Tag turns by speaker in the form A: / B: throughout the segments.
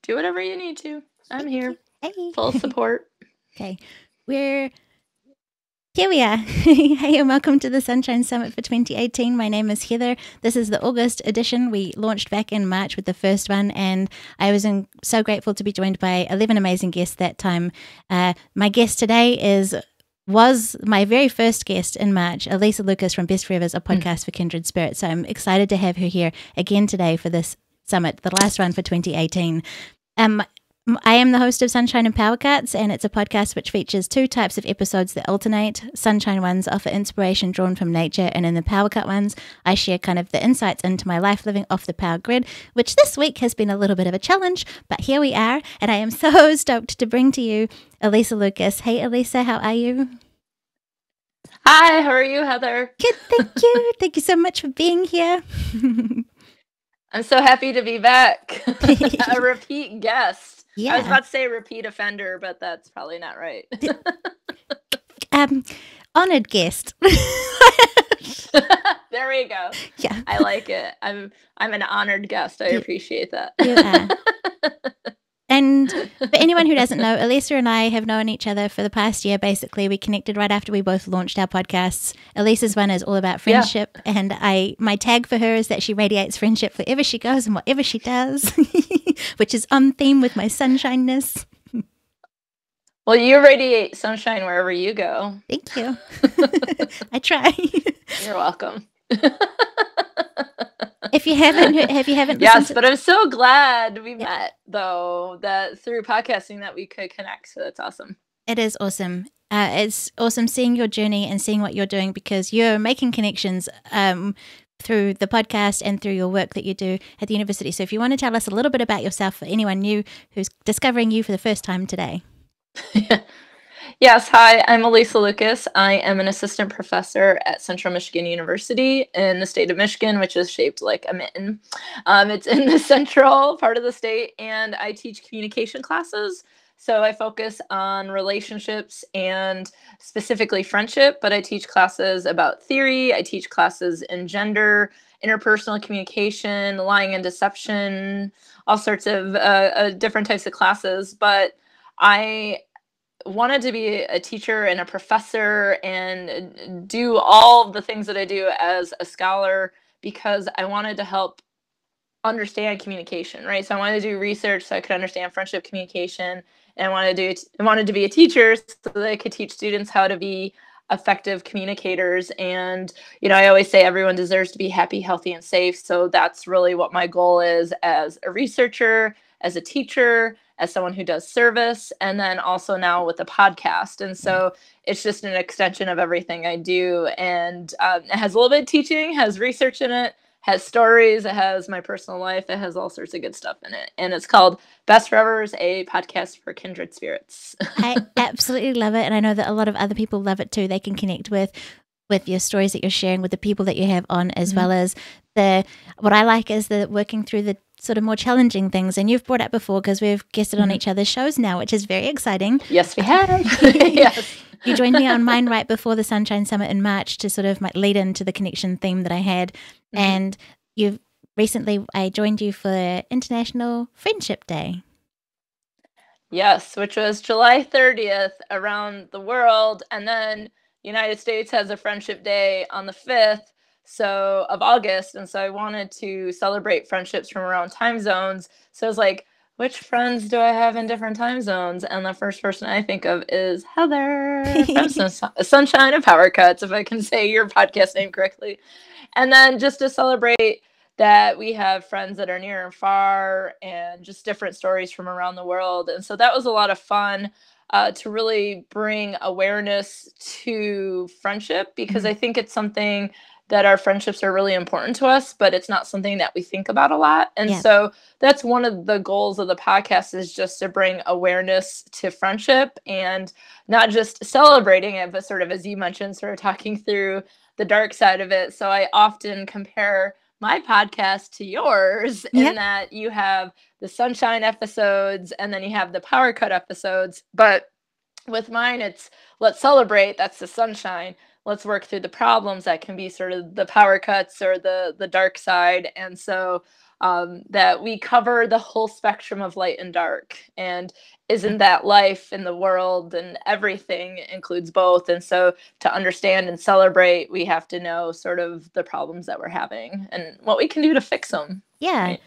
A: do whatever you need to. I'm here.
B: Hey.
A: Full support.
B: Okay. Here we are. Hey, and welcome to the Sunshine Summit for 2018. My name is Heather. This is the August edition. We launched back in March with the first one, and I was so grateful to be joined by 11 amazing guests that time. My guest today was my very first guest in March, Alysa Lucas from Best Forevers, a podcast for Kindred Spirits. So I'm excited to have her here again today for this summit, the last one for 2018. I am the host of Sunshine PowerCuts, and it's a podcast which features two types of episodes that alternate. Sunshine ones offer inspiration drawn from nature, and in the PowerCut ones, I share kind of the insights into my life living off the power grid, which this week has been a little bit of a challenge, but here we are, and I am so stoked to bring to you Alysa Lucas. Hey, Alysa, how are you?
A: Hi, how are you, Heather?
B: Good, thank you. Thank you so much for being here.
A: I'm so happy to be back. A repeat guest.
B: Yeah.
A: I was about to say repeat offender, but that's probably not right.
B: Honored guest.
A: There we go.
B: Yeah.
A: I like it. I'm an honored guest. I appreciate that.
B: You are. And for anyone who doesn't know, Alysa and I have known each other for the past year. Basically, we connected right after we both launched our podcasts. Alysa's one is all about friendship, and my tag for her is that she radiates friendship wherever she goes and whatever she does, which is on theme with my sunshineness.
A: Well, you radiate sunshine wherever you go.
B: Thank you. I try.
A: You're welcome.
B: If you haven't
A: yes, but I'm so glad we met, though, that through podcasting that we could connect. So that's awesome.
B: It is awesome. It's awesome seeing your journey and seeing what you're doing, because you're making connections through the podcast and through your work that you do at the university. So if you want to tell us a little bit about yourself for anyone new who's discovering you for the first time today.
A: Yes, hi, I'm Alysa Lucas. I am an assistant professor at Central Michigan University in the state of Michigan, which is shaped like a mitten. It's in the central part of the state, and I teach communication classes. So I focus on relationships and specifically friendship, but I teach classes about theory. I teach classes in gender, interpersonal communication, lying and deception, all sorts of different types of classes. But I wanted to be a teacher and a professor and do all the things that I do as a scholar because I wanted to help understand communication, right? So I wanted to do research so I could understand friendship communication, and I wanted to be a teacher so that I could teach students how to be effective communicators. And, I always say everyone deserves to be happy, healthy, and safe. So that's really what my goal is as a researcher, as a teacher, as someone who does service, and then also now with the podcast. And so it's just an extension of everything I do. And it has a little bit of teaching, has research in it, has stories, it has my personal life, it has all sorts of good stuff in it. And it's called Best Forevers, a podcast for kindred spirits.
B: I absolutely love it. And I know that a lot of other people love it too. They can connect with your stories that you're sharing, with the people that you have on, as well as what I like is the working through the sort of more challenging things. And you've brought up before, because we've guested on each other's shows now, which is very exciting.
A: Yes, we have. Yes.
B: You joined me on mine right before the Sunshine Summit in March to sort of lead into the connection theme that I had. And I joined you for International Friendship Day.
A: Yes, which was July 30th around the world. And then United States has a Friendship Day on the 5th of August. And so I wanted to celebrate friendships from around time zones. So I was like, which friends do I have in different time zones? And the first person I think of is Heather from Sunshine PowerCuts, if I can say your podcast name correctly. And then just to celebrate that we have friends that are near and far and just different stories from around the world. And so that was a lot of fun to really bring awareness to friendship, because I think it's something that our friendships are really important to us, but it's not something that we think about a lot. And so that's one of the goals of the podcast, is just to bring awareness to friendship and not just celebrating it, but sort of, as you mentioned, sort of talking through the dark side of it. So I often compare my podcast to yours in that you have the Sunshine episodes and then you have the Power Cut episodes. But with mine, it's let's celebrate. That's the sunshine. Let's work through the problems that can be sort of the power cuts or the dark side. And so that we cover the whole spectrum of light and dark, and isn't that life in the world and everything includes both. And so to understand and celebrate, we have to know sort of the problems that we're having and what we can do to fix them.
B: Yeah.
A: Right?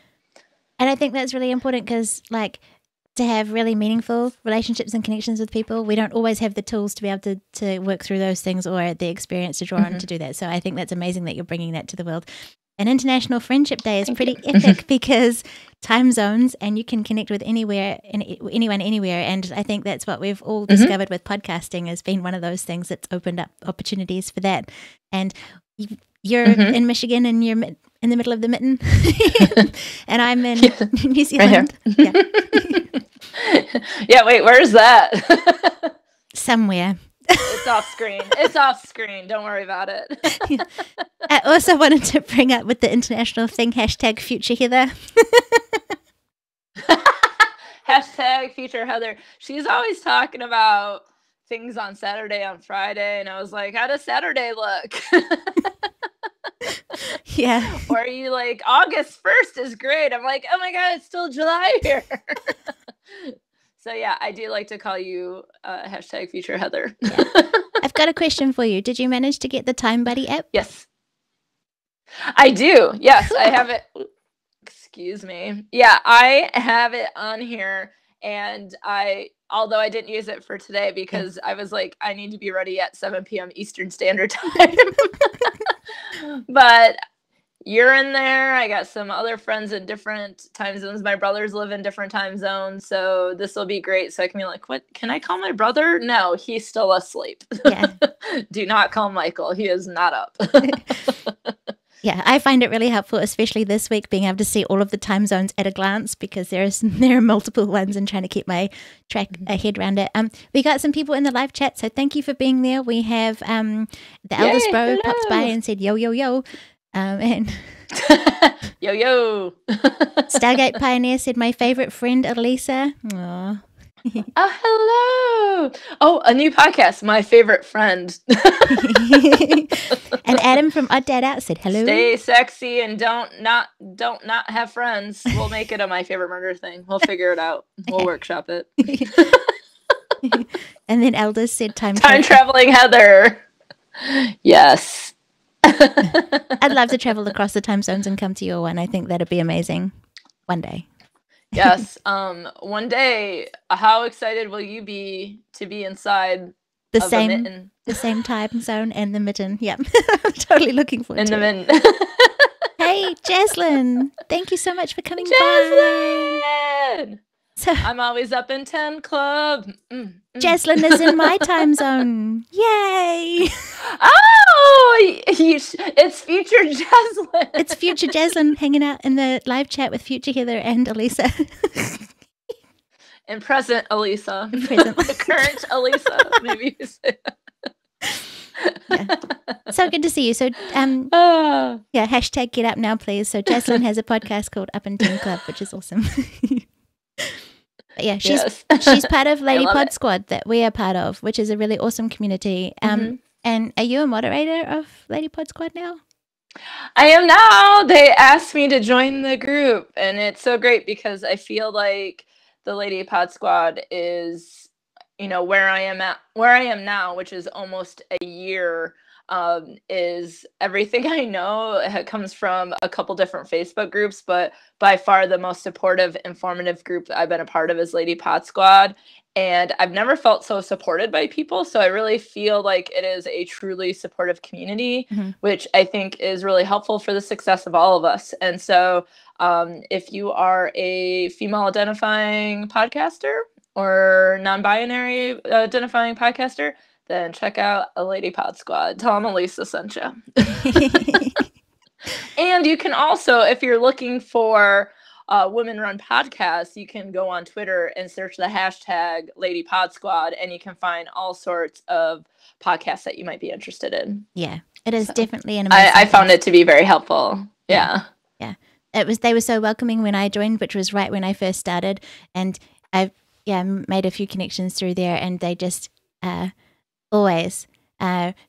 B: And I think that's really important because, like, to have really meaningful relationships and connections with people, we don't always have the tools to be able to work through those things or the experience to draw on to do that. So I think that's amazing that you're bringing that to the world. And International Friendship Day is pretty epic because time zones, and you can connect with anyone anywhere. And I think that's what we've all discovered with podcasting has been one of those things that's opened up opportunities for that. And you're in Michigan and you're in the middle of the mitten and I'm in New Zealand.
A: Right yeah, wait, where's that?
B: Somewhere.
A: It's off screen. It's off screen. Don't worry about it.
B: I also wanted to bring up with the international thing, hashtag Future Heather.
A: Hashtag Future Heather. She's always talking about things on Saturday, on Friday, and I was like, how does Saturday look?
B: Yeah.
A: Or are you like, August 1st is great? I'm like, oh my God, it's still July here. So yeah, I do like to call you hashtag Future Heather.
B: Yeah. I've got a question for you. Did you manage to get the Time Buddy app?
A: Yes. I do. Yes, I have it. Excuse me. Yeah, I have it on here, and although I didn't use it for today because I was like, I need to be ready at 7 p.m. Eastern Standard Time. But you're in there. I got some other friends in different time zones. My brothers live in different time zones, so this will be great. So I can be like, what? Can I call my brother? No, he's still asleep.
B: Yeah. Do
A: not call Michael. He is not up.
B: Yeah, I find it really helpful, especially this week, being able to see all of the time zones at a glance because there are multiple ones and trying to keep my head around it. We got some people in the live chat, so thank you for being there. We have the eldest bro popped by and said, yo, yo, yo. And
A: yo, yo.
B: Stargate Pioneer said, my favorite friend, Alysa. Aww.
A: Oh, hello. Oh, a new podcast, My Favorite Friend.
B: And Adam from Odd Dad Out said hello.
A: Stay sexy and don't not have friends. We'll make it a My Favorite Murder thing. We'll figure it out. We'll workshop it.
B: And then Elders said time
A: traveling Heather. Yes.
B: I'd love to travel across the time zones and come to your one. I think that'd be amazing one day.
A: Yes. One day, how excited will you be to be inside
B: the same time zone and the mitten? Yep. I'm totally looking forward to it. Mitten. Hey, Jaslyn. Thank you so much for coming by. So, I'm
A: always up in 10 club.
B: Jaslyn is in my time zone. Yay.
A: Oh, it's future Jaslyn.
B: It's future Jaslyn hanging out in the live chat with future Heather and Alysa.
A: And present Alysa. The current Alysa, maybe you say.
B: Yeah. So good to see you. So, yeah, hashtag get up now, please. So Jaslyn has a podcast called Up in 10 Club, which is awesome. But yeah, she's part of Lady Pod Squad that we are part of, which is a really awesome community. And are you a moderator of Lady Pod Squad now?
A: I am now. They asked me to join the group, and it's so great because I feel like the Lady Pod Squad is, where I am now, which is almost a year. Is everything I know. It comes from a couple different Facebook groups, but by far the most supportive, informative group I've been a part of is Lady Pod Squad. And I've never felt so supported by people. So I really feel like it is a truly supportive community, which I think is really helpful for the success of all of us. And so if you are a female identifying podcaster or non-binary identifying podcaster, then check out a Lady Pod Squad. Tell them Alysa sent you. And you can also, if you're looking for women-run podcasts, you can go on Twitter and search the hashtag Lady Pod Squad, and you can find all sorts of podcasts that you might be interested in.
B: Yeah, it is definitely an amazing
A: I found it to be very helpful. Yeah.
B: They were so welcoming when I joined, which was right when I first started, and I made a few connections through there, and they just always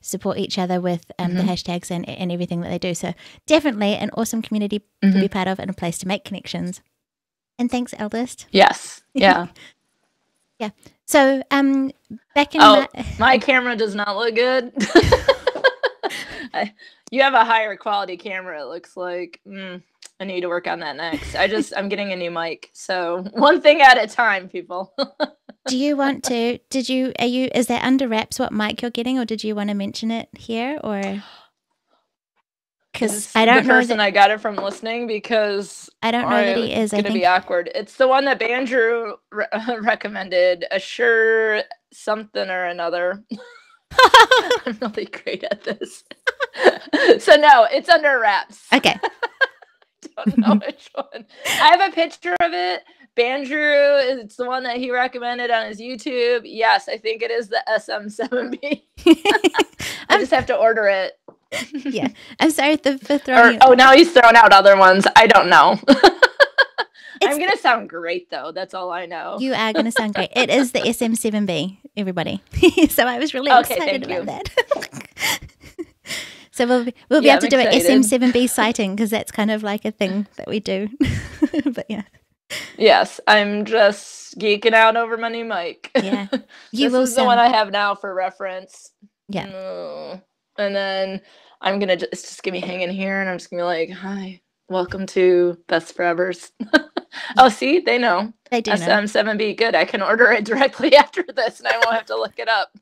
B: support each other with the hashtags and everything that they do. So definitely an awesome community to be part of and a place to make connections. And thanks, Eldest.
A: Yes. Yeah.
B: Yeah. So back in
A: my camera does not look good. You have a higher quality camera, it looks like. I need to work on that next. I'm getting a new mic. So one thing at a time, people.
B: Do you want to, is that under wraps what mic you're getting, or did you want to mention it here, or? Because I don't know. The person
A: I got it from listening, because
B: I don't know that he is.
A: It's going to be awkward. It's the one that Bandrew recommended, a sure something or another. I'm really great at this. So no, it's under wraps.
B: Okay.
A: Don't know which one. I have a picture of it. Bandrew, it's the one that he recommended on his YouTube. Yes, I think it is the SM7B. I just have to order it.
B: Yeah, I'm sorry for throwing.
A: Now he's throwing out other ones. I don't know. I'm gonna sound great though. That's all I know.
B: You are gonna sound great. It is the SM7B, everybody. So I was really excited about that. So we'll be able to do an SM7B sighting, because that's kind of like a thing that we do. But yeah.
A: Yes, I'm just geeking out over my new mic.
B: Yeah,
A: this is the one I have now for reference.
B: Yeah.
A: And then I'm gonna just gonna be hanging here, and I'm just gonna be like, "Hi, welcome to Best Forevers." Oh, see, they know.
B: They do know.
A: SM7B. Good. I can order it directly after this, and I won't have to look it up.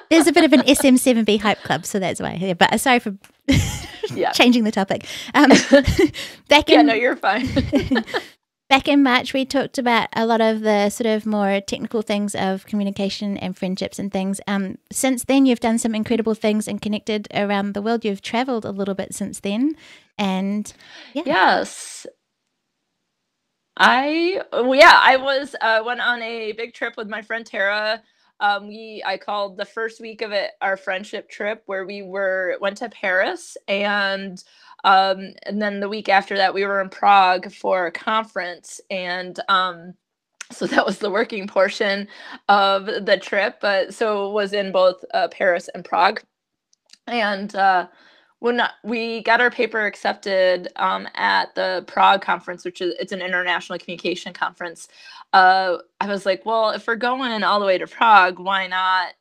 B: There's a bit of an SM7B hype club, so that's why. Yeah, but sorry for changing the topic.
A: No, you're fine.
B: Back in March, we talked about a lot of the sort of more technical things of communication and friendships and things. Since then, you've done some incredible things and connected around the world. You've traveled a little bit since then, and
A: yes. I went on a big trip with my friend Tara. I called the first week of it our friendship trip, where we went to Paris, and then the week after that we were in Prague for a conference, and so that was the working portion of the trip. But so it was in both Paris and Prague, and when we got our paper accepted at the Prague conference, it's an international communication conference, I was like, well, if we're going all the way to Prague, why not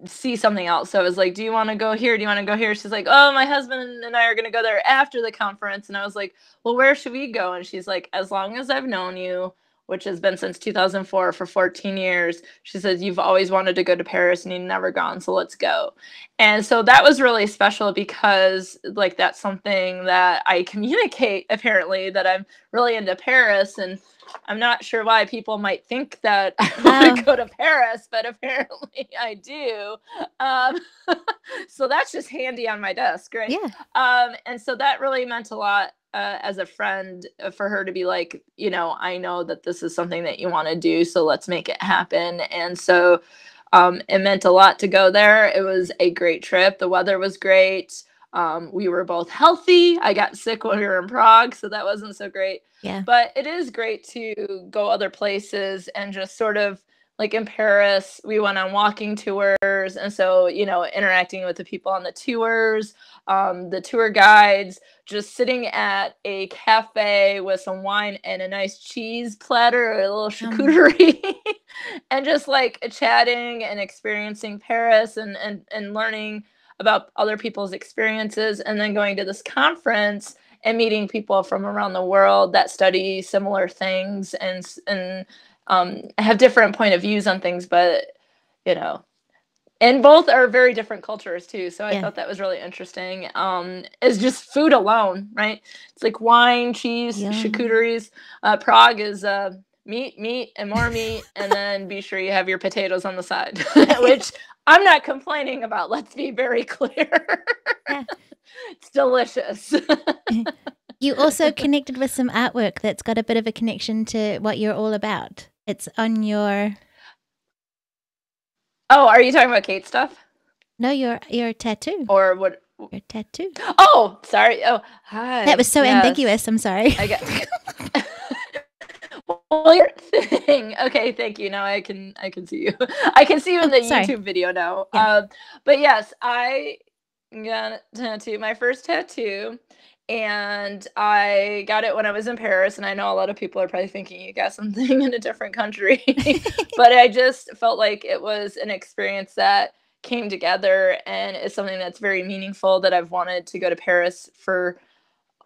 A: see something else? So I was like, do you want to go here? Do you want to go here? She's like, oh, my husband and I are going to go there after the conference. And I was like, well, where should we go? And she's like, as long as I've known you, which has been since 2004 for 14 years. She says, you've always wanted to go to Paris and you've never gone, so let's go. And so that was really special, because like that's something that I communicate, apparently, that I'm really into Paris, and I'm not sure why people might think that I want to go to Paris, but apparently I do. So that's just handy on my desk, right?
B: Yeah.
A: And so that really meant a lot as a friend, for her to be like, I know that this is something that you want to do, so let's make it happen. And so it meant a lot to go there. It was a great trip. The weather was great. We were both healthy. I got sick when we were in Prague, so that wasn't so great.
B: Yeah.
A: But it is great to go other places, and just sort of like in Paris, we went on walking tours. And so, interacting with the people on the tours, the tour guides, just sitting at a cafe with some wine and a nice cheese platter, a little charcuterie, and just like chatting and experiencing Paris and learning about other people's experiences, and then going to this conference and meeting people from around the world that study similar things and have different point of views on things, but and both are very different cultures too. So I thought that was really interesting. Is just food alone, right? It's like wine, cheese, charcuteries. Prague is meat, and more meat, and then be sure you have your potatoes on the side, which I'm not complaining about. Let's be very clear. Yeah. It's delicious.
B: You also connected with some artwork that's got a bit of a connection to what you're all about. It's on your...
A: Oh, are you talking about Kate stuff?
B: No, your tattoo.
A: Or what?
B: Your tattoo.
A: Oh, sorry. Oh, hi.
B: That was so ambiguous. I'm sorry.
A: I get... Well, Well, your thing. Okay, thank you. Now I can see you. I can see you in the YouTube video now.
B: Yeah.
A: But yes, I got a tattoo, my first tattoo, and I got it when I was in Paris. And I know a lot of people are probably thinking you got something in a different country, but I just felt like it was an experience that came together, and it's something that's very meaningful that I've wanted to go to Paris for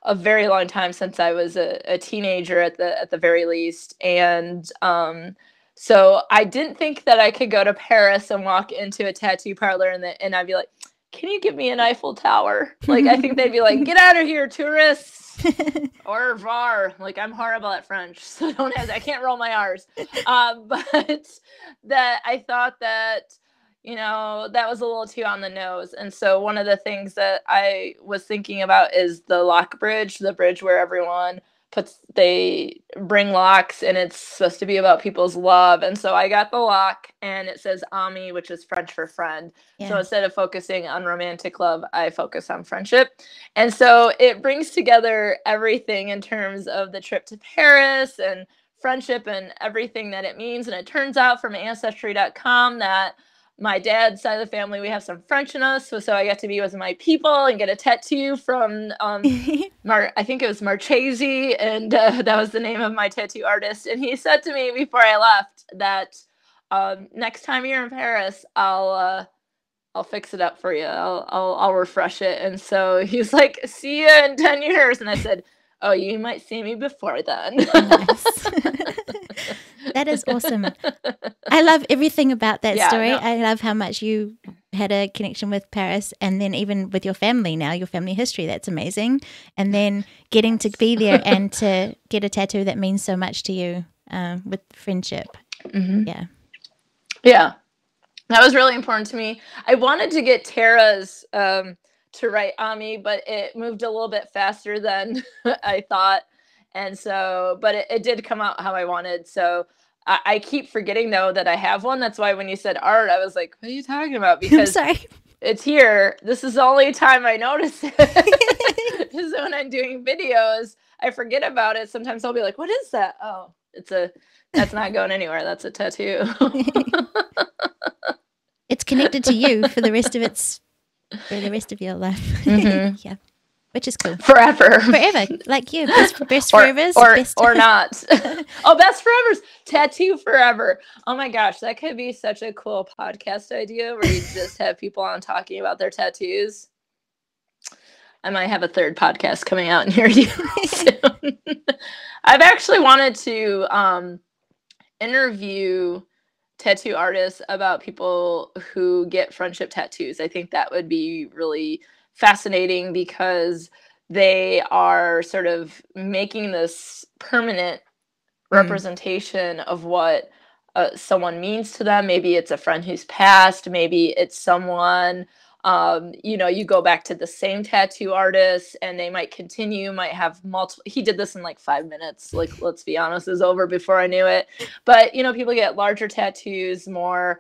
A: a very long time, since I was a teenager at the very least. And so I didn't think that I could go to Paris and walk into a tattoo parlor and I'd be like, can you give me an Eiffel Tower? Like, I think they'd be like, get out of here, tourists. Or var. Like, I'm horrible at French, so I can't roll my R's. But that I thought that, that was a little too on the nose. And so one of the things that I was thinking about is the lock bridge, the bridge where everyone they bring locks, and it's supposed to be about people's love. And so I got the lock, and it says ami, which is French for friend. Yeah. So instead of focusing on romantic love, I focus on friendship. And so it brings together everything in terms of the trip to Paris and friendship and everything that it means. And it turns out from ancestry.com that my dad's side of the family, we have some French in us, so I got to be with my people and get a tattoo from I think it was Marchese, and that was the name of my tattoo artist. And he said to me before I left that next time you're in Paris, I'll fix it up for you. I'll refresh it. And so he's like, "See you in 10 years," and I said, "Oh, you might see me before then."
B: Nice. That is awesome. I love everything about that story. No. I love how much you had a connection with Paris, and then even with your family now, your family history. That's amazing. And then getting to be there and to get a tattoo that means so much to you with friendship. Mm-hmm. Yeah.
A: Yeah. That was really important to me. I wanted to get Tara's to write Ami, but it moved a little bit faster than I thought. And so, but it did come out how I wanted. So I keep forgetting, though, that I have one. That's why when you said art, I was like, what are you talking about? Because
B: I'm sorry.
A: It's here. This is the only time I notice it. Is when I'm doing videos, I forget about it. Sometimes I'll be like, what is that? Oh, that's not going anywhere. That's a tattoo.
B: It's connected to you for the rest of your life. Mm-hmm. Yeah. Which is cool.
A: Forever.
B: Like you. Best forevers.
A: Or not. Oh, best forevers. Tattoo forever. Oh my gosh. That could be such a cool podcast idea where you just have people on talking about their tattoos. I might have a third podcast coming out near you soon. I've actually wanted to interview tattoo artists about people who get friendship tattoos. I think that would be really fascinating because they are sort of making this permanent representation of what someone means to them. Maybe it's a friend who's passed. Maybe it's someone, you go back to the same tattoo artist and they might might have multiple. He did this in like 5 minutes. Like, let's be honest, it was over before I knew it. But, people get larger tattoos, more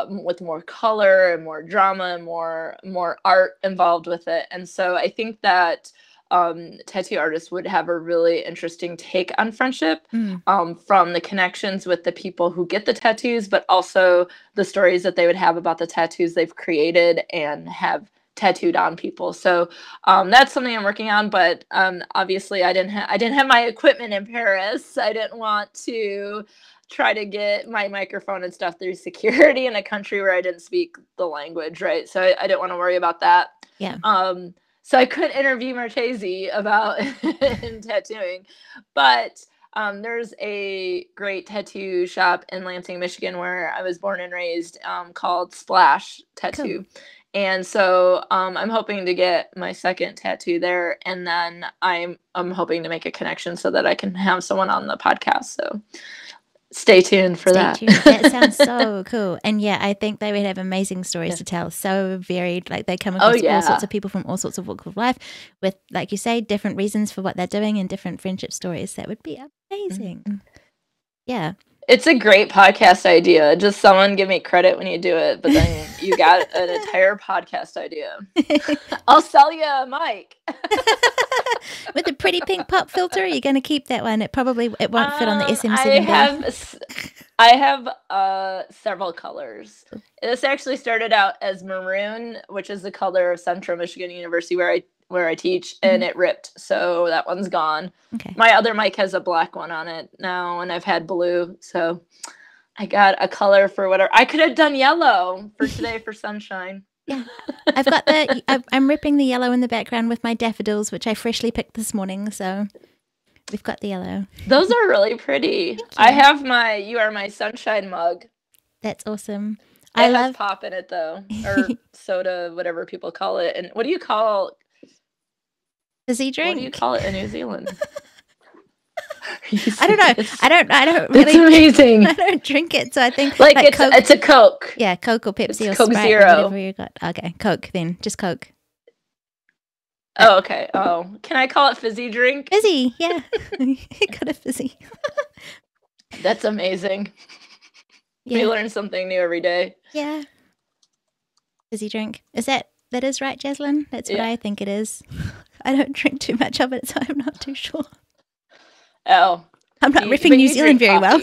A: with more color and more drama and more art involved with it. And so I think that tattoo artists would have a really interesting take on friendship from the connections with the people who get the tattoos, but also the stories that they would have about the tattoos they've created and have tattooed on people. So that's something I'm working on, but obviously I didn't have my equipment in Paris. I didn't want to try to get my microphone and stuff through security in a country where I didn't speak the language, right? So I didn't want to worry about that.
B: Yeah.
A: So I couldn't interview Marchese about tattooing, but there's a great tattoo shop in Lansing, Michigan, where I was born and raised, called Splash Tattoo. Cool. And so I'm hoping to get my second tattoo there, and then I'm hoping to make a connection so that I can have someone on the podcast. So stay tuned for that.
B: That sounds so cool. And yeah, I think they would have amazing stories to tell. So varied. Like, they come across all sorts of people from all sorts of walks of life with, like you say, different reasons for what they're doing and different friendship stories. That would be amazing. Mm-hmm. Yeah.
A: It's a great podcast idea. Just someone give me credit when you do it, but then you got an entire podcast idea. I'll sell you a mic.
B: With a pretty pink pop filter, you're going to keep that one. It won't fit on the SM7B.
A: I have several colors. This actually started out as maroon, which is the color of Central Michigan University where I teach, and it ripped, so that one's gone.
B: Okay.
A: My other mic has a black one on it now, and I've had blue, so I got a color for whatever. I could have done yellow for today for Sunshine.
B: Yeah, I've got I'm ripping the yellow in the background with my daffodils, which I freshly picked this morning, so we've got the yellow.
A: Those are really pretty. I have You Are My Sunshine mug.
B: That's awesome.
A: It has pop in it, though, or soda, whatever people call it. And what do you call
B: fizzy drink?
A: What do you call it in New Zealand?
B: I don't know. I don't really.
A: It's amazing.
B: I don't drink it, so I think
A: like it's a Coke.
B: Yeah, Coke or Pepsi or
A: Coke
B: Sprite,
A: Zero.
B: Whatever you got. Okay, Coke then, just Coke.
A: Oh, okay. Oh, can I call it fizzy drink?
B: Fizzy, yeah. You got a fizzy.
A: That's amazing. Yeah. We learn something new every day.
B: Yeah. Fizzy drink. That is right, Jaslyn? That's what I think it is. I don't drink too much of it, so I'm not too sure.
A: Oh.
B: I'm not ripping New Zealand very well.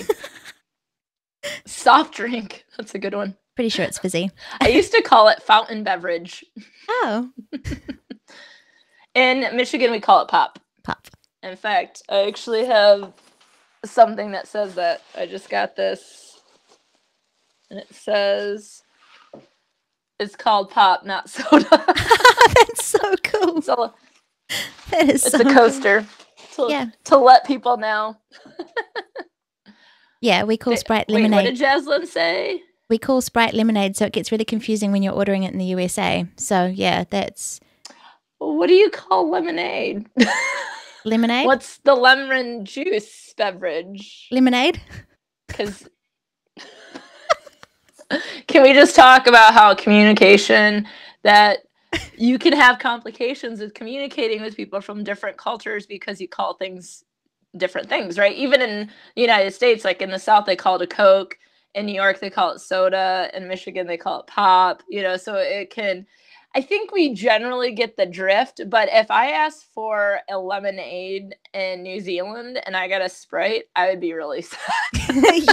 A: Soft drink. That's a good one.
B: Pretty sure it's fizzy.
A: I used to call it fountain beverage.
B: Oh.
A: In Michigan, we call it pop.
B: Pop.
A: In fact, I actually have something that says that. I just got this. And it says it's called pop, not soda.
B: That's so cool. It's
A: a coaster.
B: Cool.
A: To let people know.
B: Yeah, we call Sprite lemonade.
A: Wait, what did Jaslyn say?
B: We call Sprite lemonade, so it gets really confusing when you're ordering it in the USA. So, yeah, that's...
A: What do you call lemonade?
B: Lemonade?
A: What's the lemon juice beverage?
B: Lemonade?
A: Because... Can we just talk about how communication, that you can have complications with communicating with people from different cultures because you call things different things, right? Even in the United States, like in the South, they call it a Coke. In New York, they call it soda. In Michigan, they call it pop. So it can... I think we generally get the drift, but if I asked for a lemonade in New Zealand and I got a Sprite, I would be really sad.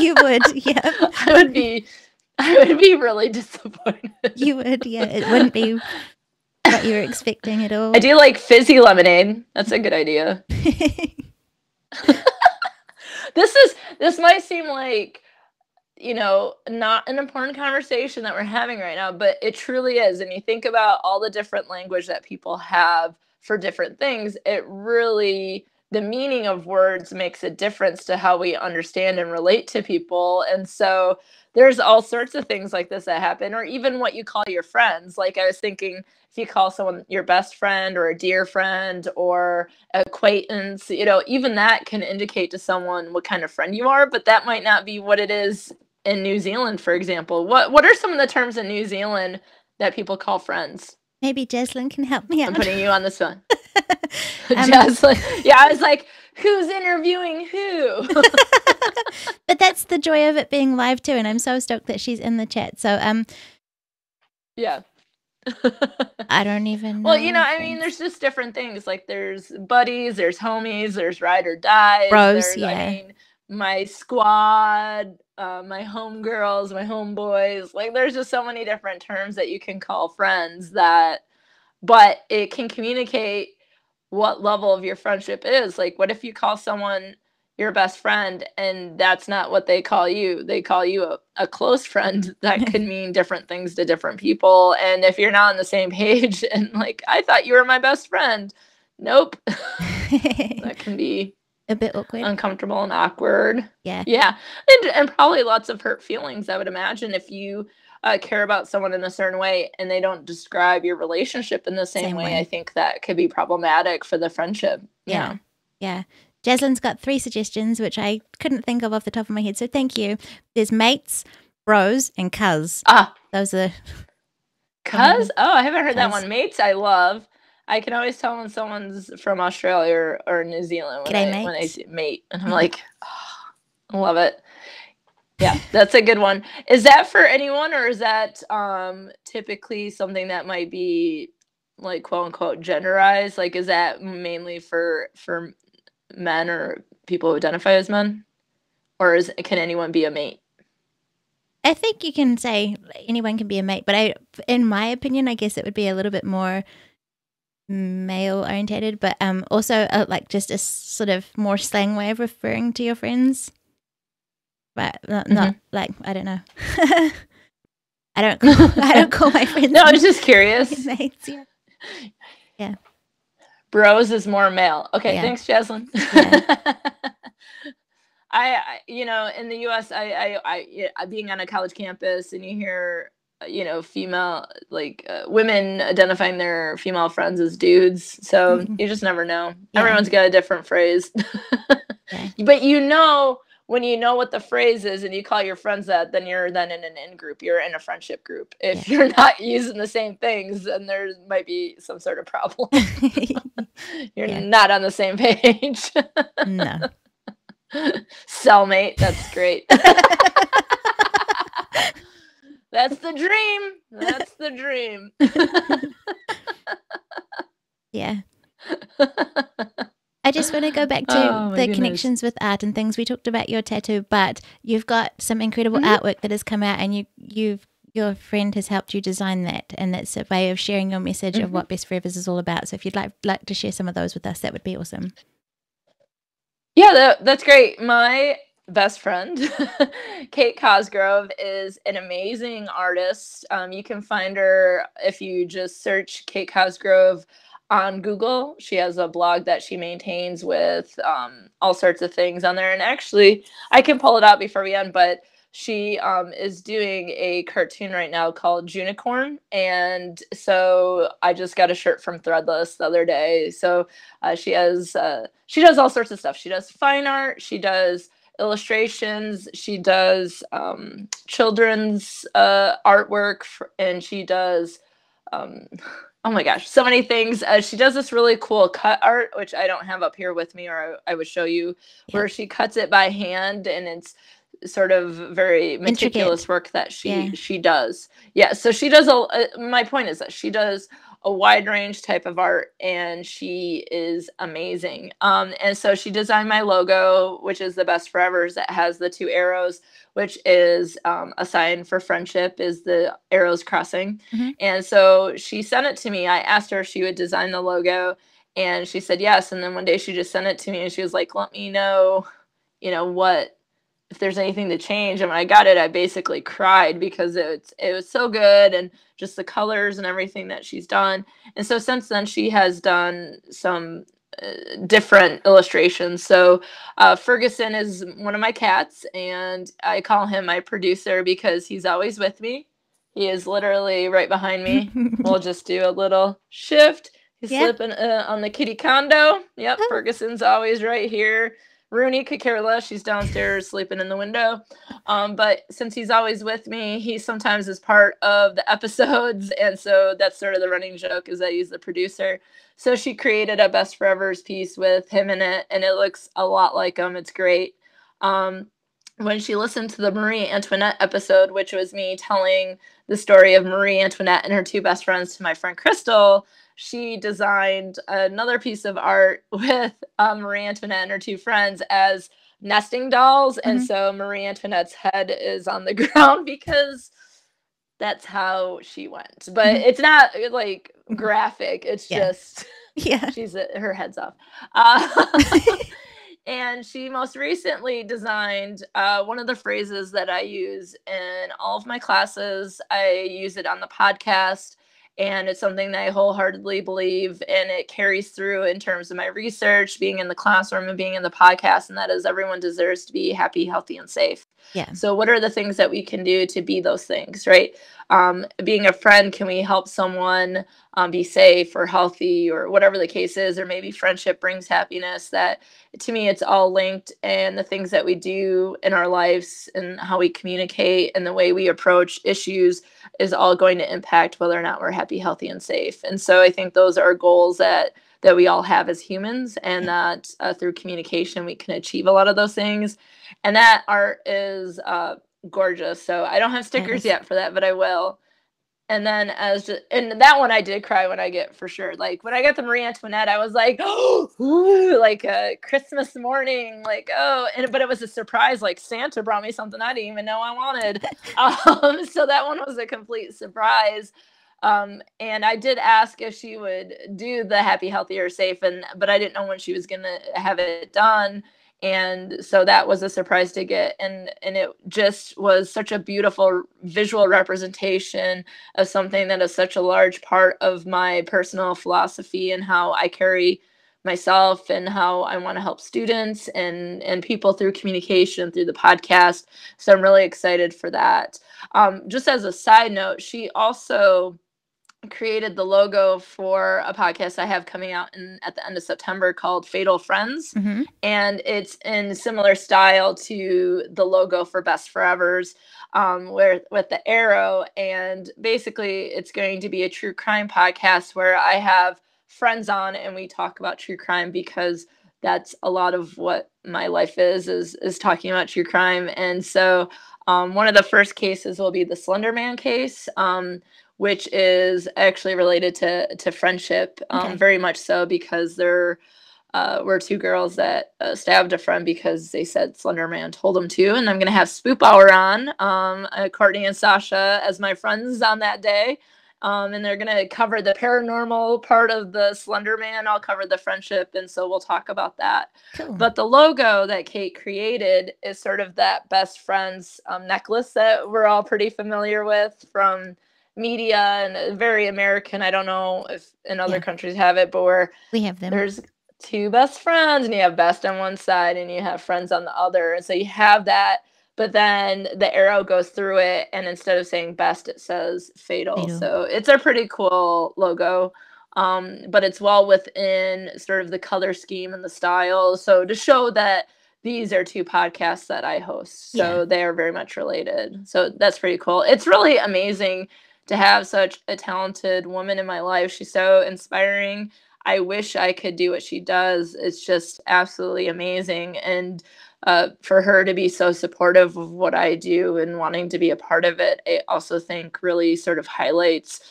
B: You would, yeah.
A: I would be really disappointed. You would,
B: yeah. It wouldn't be what you were expecting at all.
A: I do like fizzy lemonade. That's a good idea. This might seem like, not an important conversation that we're having right now, but it truly is. And you think about all the different language that people have for different things, the meaning of words makes a difference to how we understand and relate to people. And so there's all sorts of things like this that happen, or even what you call your friends. Like I was thinking, if you call someone your best friend or a dear friend or acquaintance, even that can indicate to someone what kind of friend you are, but that might not be what it is in New Zealand, for example. What are some of the terms in New Zealand that people call friends?
B: Maybe Jaslyn can help me out.
A: I'm putting you on the spot. Jaslyn. Yeah, I was like, who's interviewing who?
B: But that's the joy of it being live too, and I'm so stoked that she's in the chat. So
A: yeah.
B: I don't even know.
A: Well, there's just different things. Like there's buddies, there's homies, there's ride or dies.
B: Bros, yeah.
A: My squad, my homegirls, my homeboys. Like there's just so many different terms that you can call friends but it can communicate what level of your friendship is. Like what if you call someone your best friend and that's not what they call you? They call you a close friend. That could mean different things to different people. And if you're not on the same page and like, I thought you were my best friend. Nope. That can be
B: a bit awkward,
A: uncomfortable and awkward.
B: Yeah.
A: And probably lots of hurt feelings, I would imagine, if you care about someone in a certain way and they don't describe your relationship in the same way. I think that could be problematic for the friendship.
B: Yeah. Jaslyn's got 3 suggestions, which I couldn't think of off the top of my head, so thank you. There's mates, bros, and cuz. Those are...
A: Cuz? Oh, I haven't heard that one. Mates, I love. I can always tell when someone's from Australia or New Zealand when I see mate. And I'm like, I love it. Yeah, that's a good one. Is that for anyone, or is that typically something that might be like quote unquote genderized? Like, is that mainly for men or people who identify as men, or can anyone be a mate?
B: I think you can say anyone can be a mate, but in my opinion, I guess it would be a little bit more male orientated, but also like just a sort of more slang way of referring to your friends. But not like, I don't know. I don't call my friends.
A: No, I was just curious.
B: Mates, yeah.
A: Bros is more male. Okay,
B: yeah.
A: Thanks, Jaslyn. Yeah. I in the U.S., I being on a college campus, and you hear, female, like women identifying their female friends as dudes. So you just never know. Yeah. Everyone's got a different phrase. Yeah. But when you know what the phrase is and you call your friends that, then you're then in an in group. You're in a friendship group. If you're not using the same things, then there might be some sort of problem. You're not on the same page.
B: No.
A: Cellmate, that's great. That's the dream. That's the dream.
B: Yeah. I just want to go back to the connections with art and things. We talked about your tattoo, but you've got some incredible artwork that has come out, and your friend has helped you design that, and that's a way of sharing your message of what Best Forevers is all about. So if you'd like to share some of those with us, that would be awesome.
A: Yeah, that's great. My best friend, Kate Cosgrove, is an amazing artist. You can find her if you just search Kate Cosgrove on Google. She has a blog that she maintains with all sorts of things on there. And actually, I can pull it out before we end, but she is doing a cartoon right now called Junicorn. And so I just got a shirt from Threadless the other day. So she does all sorts of stuff. She does fine art. She does illustrations. She does children's artwork, and she does oh my gosh, so many things. She does this really cool cut art, which I don't have up here with me, or I would show you, where she cuts it by hand, and it's sort of very meticulous work that she does. Yeah, so she does my point is that she does a wide range type of art, and she is amazing. And so she designed my logo, which is the Best Forevers, that has the 2 arrows, which is a sign for friendship, is the arrows crossing. And so she sent it to me. I asked her if she would design the logo, and she said yes. And then one day she just sent it to me, and she was like, let me know, if there's anything to change. And when I got it, I basically cried because it was so good, and just the colors and everything that she's done. And so since then, she has done some different illustrations. So Ferguson is one of my cats, and I call him my producer because he's always with me. He is literally right behind me. We'll just do a little shift. He's slipping on the kitty condo. Yep, Ferguson's always right here. Rooney could care less. She's downstairs sleeping in the window. But since he's always with me, he sometimes is part of the episodes. And so that's sort of the running joke, is that he's the producer. So she created a Best Forevers piece with him in it, and it looks a lot like him. It's great. When she listened to the Marie Antoinette episode, which was me telling the story of Marie Antoinette and her 2 best friends to my friend Crystal, she designed another piece of art with Marie Antoinette and her 2 friends as nesting dolls. And so Marie Antoinette's head is on the ground because that's how she went. But it's not like graphic. It's just, her head's off. And she most recently designed one of the phrases that I use in all of my classes. I use it on the podcast, and it's something that I wholeheartedly believe, and it carries through in terms of my research, being in the classroom, and being in the podcast, and that is, everyone deserves to be happy, healthy, and safe. Yeah. So what are the things that we can do to be those things, right? Being a friend, can we help someone be safe or healthy, or whatever the case is? Or maybe friendship brings happiness. That, to me, it's all linked, and the things that we do in our lives and how we communicate and the way we approach issues is all going to impact whether or not we're happy, healthy, and safe. And so I think those are goals that we all have as humans, and that through communication we can achieve a lot of those things. And that art is gorgeous. So I don't have stickers yet for that, but I will. And then and that one I did cry when I get, for sure. Like when I got the Marie Antoinette, I was like, oh, like a Christmas morning, like, oh, but it was a surprise. Like Santa brought me something I didn't even know I wanted. So that one was a complete surprise. And I did ask if she would do the happy, healthy, or safe, but I didn't know when she was going to have it done. And so that was a surprise to get. And it just was such a beautiful visual representation of something that is such a large part of my personal philosophy and how I carry myself and how I want to help students and people through communication, through the podcast. So I'm really excited for that. Just as a side note, she also created the logo for a podcast I have coming out at the end of September called Fatal Friends.
B: Mm-hmm.
A: And it's in similar style to the logo for Best Forevers, where with the arrow. And basically it's going to be a true crime podcast where I have friends on and we talk about true crime, because that's a lot of what my life is talking about true crime. And so one of the first cases will be the Slender Man case, which is actually related to friendship, very much so, because there were two girls that stabbed a friend because they said Slender Man told them to. And I'm going to have Spoop Hour on, Courtney and Sasha as my friends on that day. And they're going to cover the paranormal part of the Slender Man. I'll cover the friendship, and so we'll talk about that.
B: Cool.
A: But the logo that Kate created is sort of that best friends necklace that we're all pretty familiar with from media, and very American. I don't know if in other countries have it, but where
B: we have them.
A: There's two best friends, and you have best on one side and you have friends on the other. And so you have that, but then the arrow goes through it, and instead of saying best, it says fatal. So it's a pretty cool logo. But it's well within sort of the color scheme and the style. So to show that these are two podcasts that I host. So they are very much related. So that's pretty cool. It's really amazing to have such a talented woman in my life. She's so inspiring. I wish I could do what she does. It's just absolutely amazing. And for her to be so supportive of what I do and wanting to be a part of it, I also think really sort of highlights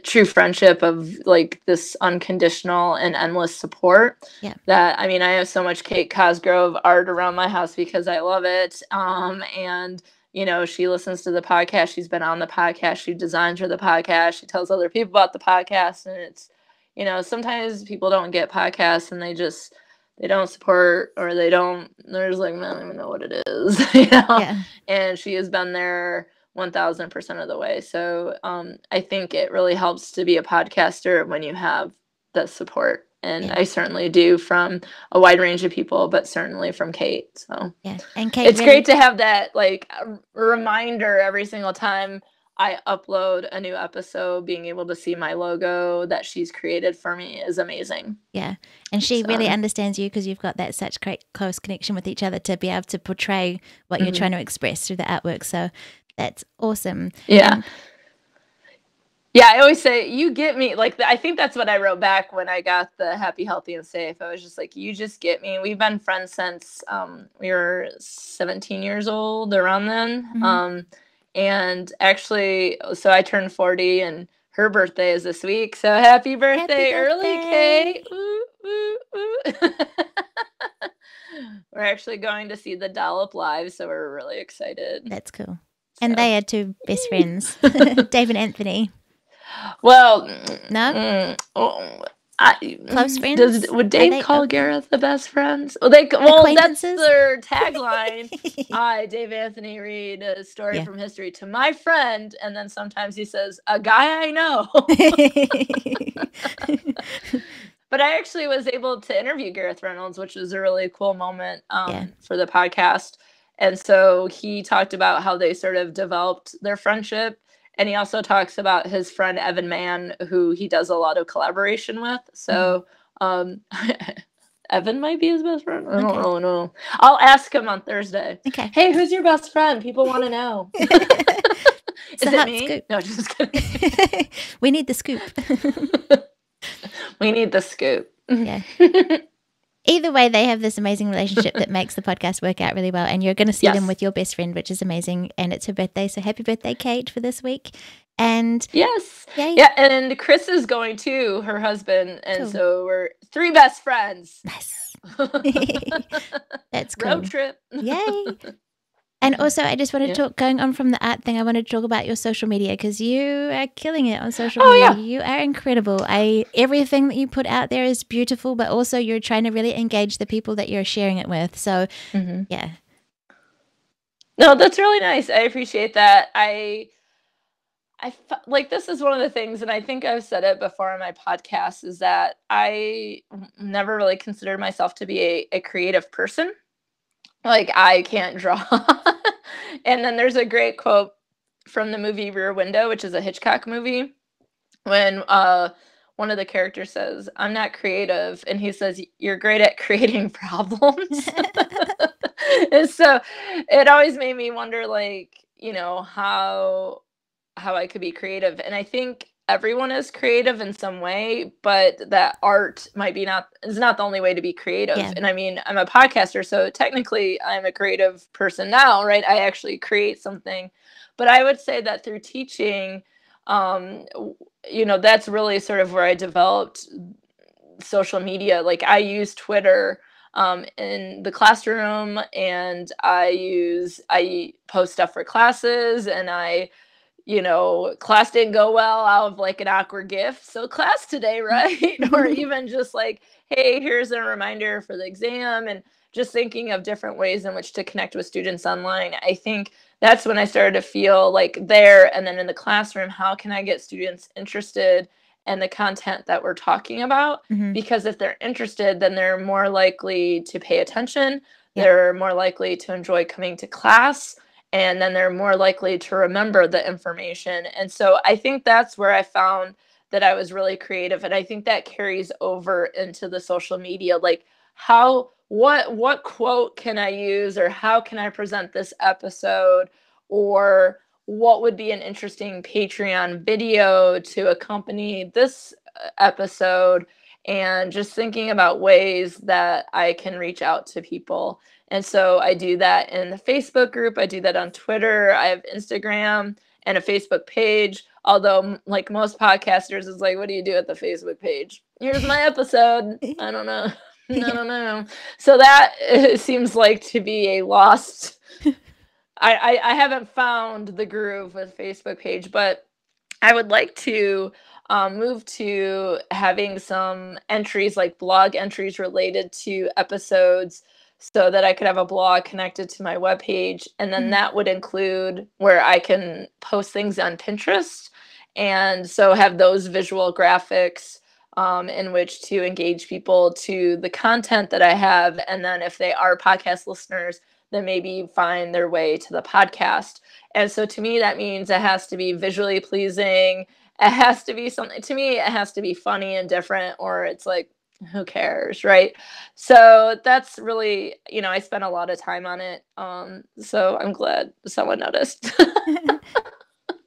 A: true friendship of like this unconditional and endless support. That, I mean, I have so much Kate Cosgrove art around my house because I love it. And you know, she listens to the podcast. She's been on the podcast. She designs for the podcast. She tells other people about the podcast. And it's, you know, sometimes people don't get podcasts and they don't support, or they're just like, I don't even know what it is, you know? And she has been there 1000% of the way. So I think it really helps to be a podcaster when you have the support. And I certainly do, from a wide range of people, but certainly from Kate. So
B: and Kate,
A: it's great to have that, like, a reminder every single time I upload a new episode. Being able to see my logo that she's created for me is amazing.
B: And she really understands you, because you've got that such great close connection with each other to be able to portray what you're trying to express through the artwork. So that's awesome.
A: Yeah, I always say, you get me. Like, I think that's what I wrote back when I got the happy, healthy, and safe. I was just like, you just get me. We've been friends since we were 17 years old, around then. And actually, so I turned 40, and her birthday is this week. So happy birthday, early, Kate. Ooh, ooh, ooh. We're actually going to see the Dollop live, so we're really excited.
B: That's cool. And they are two best friends, Dave and Anthony.
A: Well,
B: no, close friends.
A: Would Dave call Gareth the best friends? Well, that's their tagline. I, Dave Anthony, read a story from history to my friend, and then sometimes he says, a guy I know. But I actually was able to interview Gareth Reynolds, which was a really cool moment for the podcast. And so he talked about how they sort of developed their friendship. And he also talks about his friend Evan Mann, who he does a lot of collaboration with. So Evan might be his best friend. I don't really know. I'll ask him on Thursday. Hey, who's your best friend? People want to know. Is it me?
B: Scoop.
A: No, just kidding.
B: We need the scoop.
A: We need the scoop.
B: either way, they have this amazing relationship that makes the podcast work out really well. And you're going to see them with your best friend, which is amazing. And it's her birthday. So happy birthday, Kate, for this week. And
A: yes.
B: Yay.
A: Yeah. And Chris is going too, her husband. And so we're 3 best friends.
B: Nice. That's cool.
A: Road trip.
B: Yay. And also, I just want to talk, going on from the art thing, I want to talk about your social media because you are killing it on social media. Yeah. You are incredible. Everything that you put out there is beautiful, but also you're trying to really engage the people that you're sharing it with. So, yeah.
A: No, that's really nice. I appreciate that. Like, this is one of the things, and I think I've said it before on my podcast, is that I never really considered myself to be a creative person. Like, I can't draw. And then there's a great quote from the movie Rear Window, which is a Hitchcock movie, when one of the characters says, "I'm not creative," and he says, "You're great at creating problems." And so it always made me wonder, like, you know, how I could be creative. And I think everyone is creative in some way, but that art is not the only way to be creative. Yeah. And I mean, I'm a podcaster, so technically I'm a creative person now, right? I actually create something. But I would say that through teaching, you know, that's really sort of where I developed social media. Like, I use Twitter in the classroom, and I post stuff for classes, and you know, class didn't go well, I'll have like an awkward GIF. So class today, right? Or even just like, hey, here's a reminder for the exam, and just thinking of different ways in which to connect with students online. I think that's when I started to feel like there, and then in the classroom, how can I get students interested in the content that we're talking about? Because if they're interested, then they're more likely to pay attention. Yeah. They're more likely to enjoy coming to class. And then they're more likely to remember the information. And so I think that's where I found that I was really creative. And I think that carries over into the social media. Like, what quote can I use, or how can I present this episode, or what would be an interesting Patreon video to accompany this episode, and just thinking about ways that I can reach out to people. And so I do that in the Facebook group. I do that on Twitter. I have Instagram and a Facebook page. Although, like most podcasters, is like, what do you do at the Facebook page? Here's my episode. I don't know. I don't know. So that seems like to be a lost. I haven't found the groove with Facebook page, but I would like to move to having some entries, like blog entries related to episodes, so that I could have a blog connected to my webpage. And then that would include where I can post things on Pinterest. And so have those visual graphics in which to engage people to the content that I have. And then if they are podcast listeners, then maybe find their way to the podcast. And so to me, that means it has to be visually pleasing. It has to be something, to me, it has to be funny and different, or it's like, who cares, right? So that's really, you know, I spent a lot of time on it. So I'm glad someone noticed.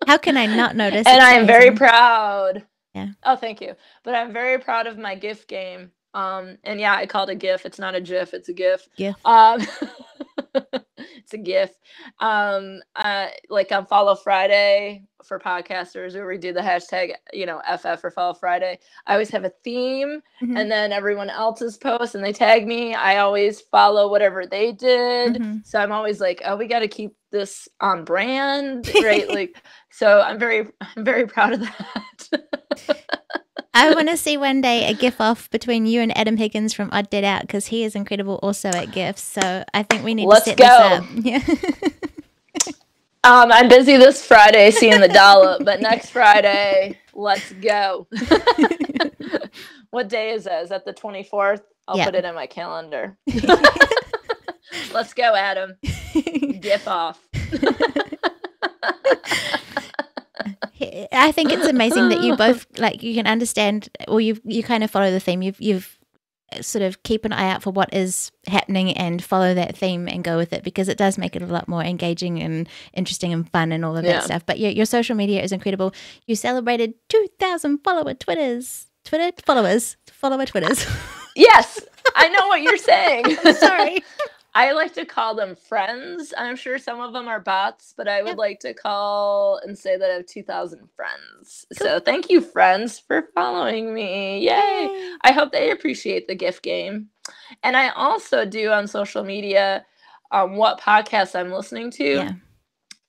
B: How can I not notice?
A: And I am very proud.
B: Yeah.
A: Oh, thank you. But I'm very proud of my GIF game. And yeah, I called it a GIF. It's not a GIF, it's a GIF.
B: GIF.
A: It's a GIF. Like on Follow Friday for podcasters, where we do the hashtag, you know, FF for Follow Friday. I always have a theme, and then everyone else's post, and they tag me. I always follow whatever they did. So I'm always like, oh, we got to keep this on brand, right? Like, so I'm very proud of that.
B: I want to see one day a GIF off between you and Adam Higgins from Odd Dead Out, because he is incredible also at GIFs. So I think we need to set this up. Yeah.
A: I'm busy this Friday seeing the dollop, but next Friday, let's go. What day is that? Is that the 24th? I'll put it in my calendar. Let's go, Adam. GIF off.
B: I think it's amazing that you both, like, you can understand, or you kind of follow the theme. You've sort of keep an eye out for what is happening and follow that theme and go with it, because it does make it a lot more engaging and interesting and fun and all of that stuff. But your social media is incredible. You celebrated 2,000 follower Twitters. Follower Twitters.
A: Yes. I know what you're saying.
B: Sorry.
A: I like to call them friends. I'm sure some of them are bots, but I would like to call and say that I have 2,000 friends. Cool. So thank you, friends, for following me. Yay! I hope they appreciate the gift game. And I also do on social media what podcasts I'm listening to.
B: Yeah.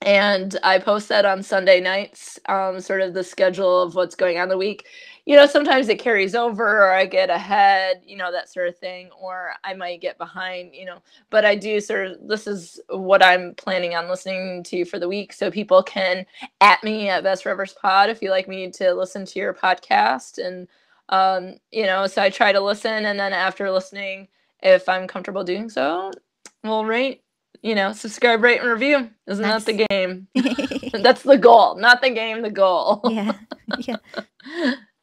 A: And I post that on Sunday nights, sort of the schedule of what's going on the week. Sometimes it carries over or I get ahead, that sort of thing, or I might get behind, but I do this is what I'm planning on listening to for the week. So people can @ me at Best Rivers Pod if you like me to listen to your podcast. And, so I try to listen. And then after listening, if I'm comfortable doing so, we'll rate, subscribe, rate, and review. Isn't that the game? That's the goal, not the game, the goal.
B: Yeah.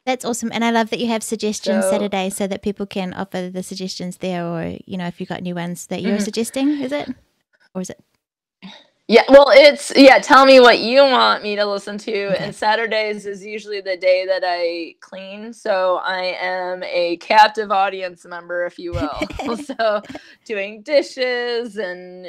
B: That's awesome. And I love that you have suggestions Saturday so that people can offer the suggestions there, or, if you've got new ones that you're suggesting, is it? Or is it?
A: Yeah, well, tell me what you want me to listen to. Okay. And Saturdays is usually the day that I clean. So I am a captive audience member, if you will. So doing dishes and,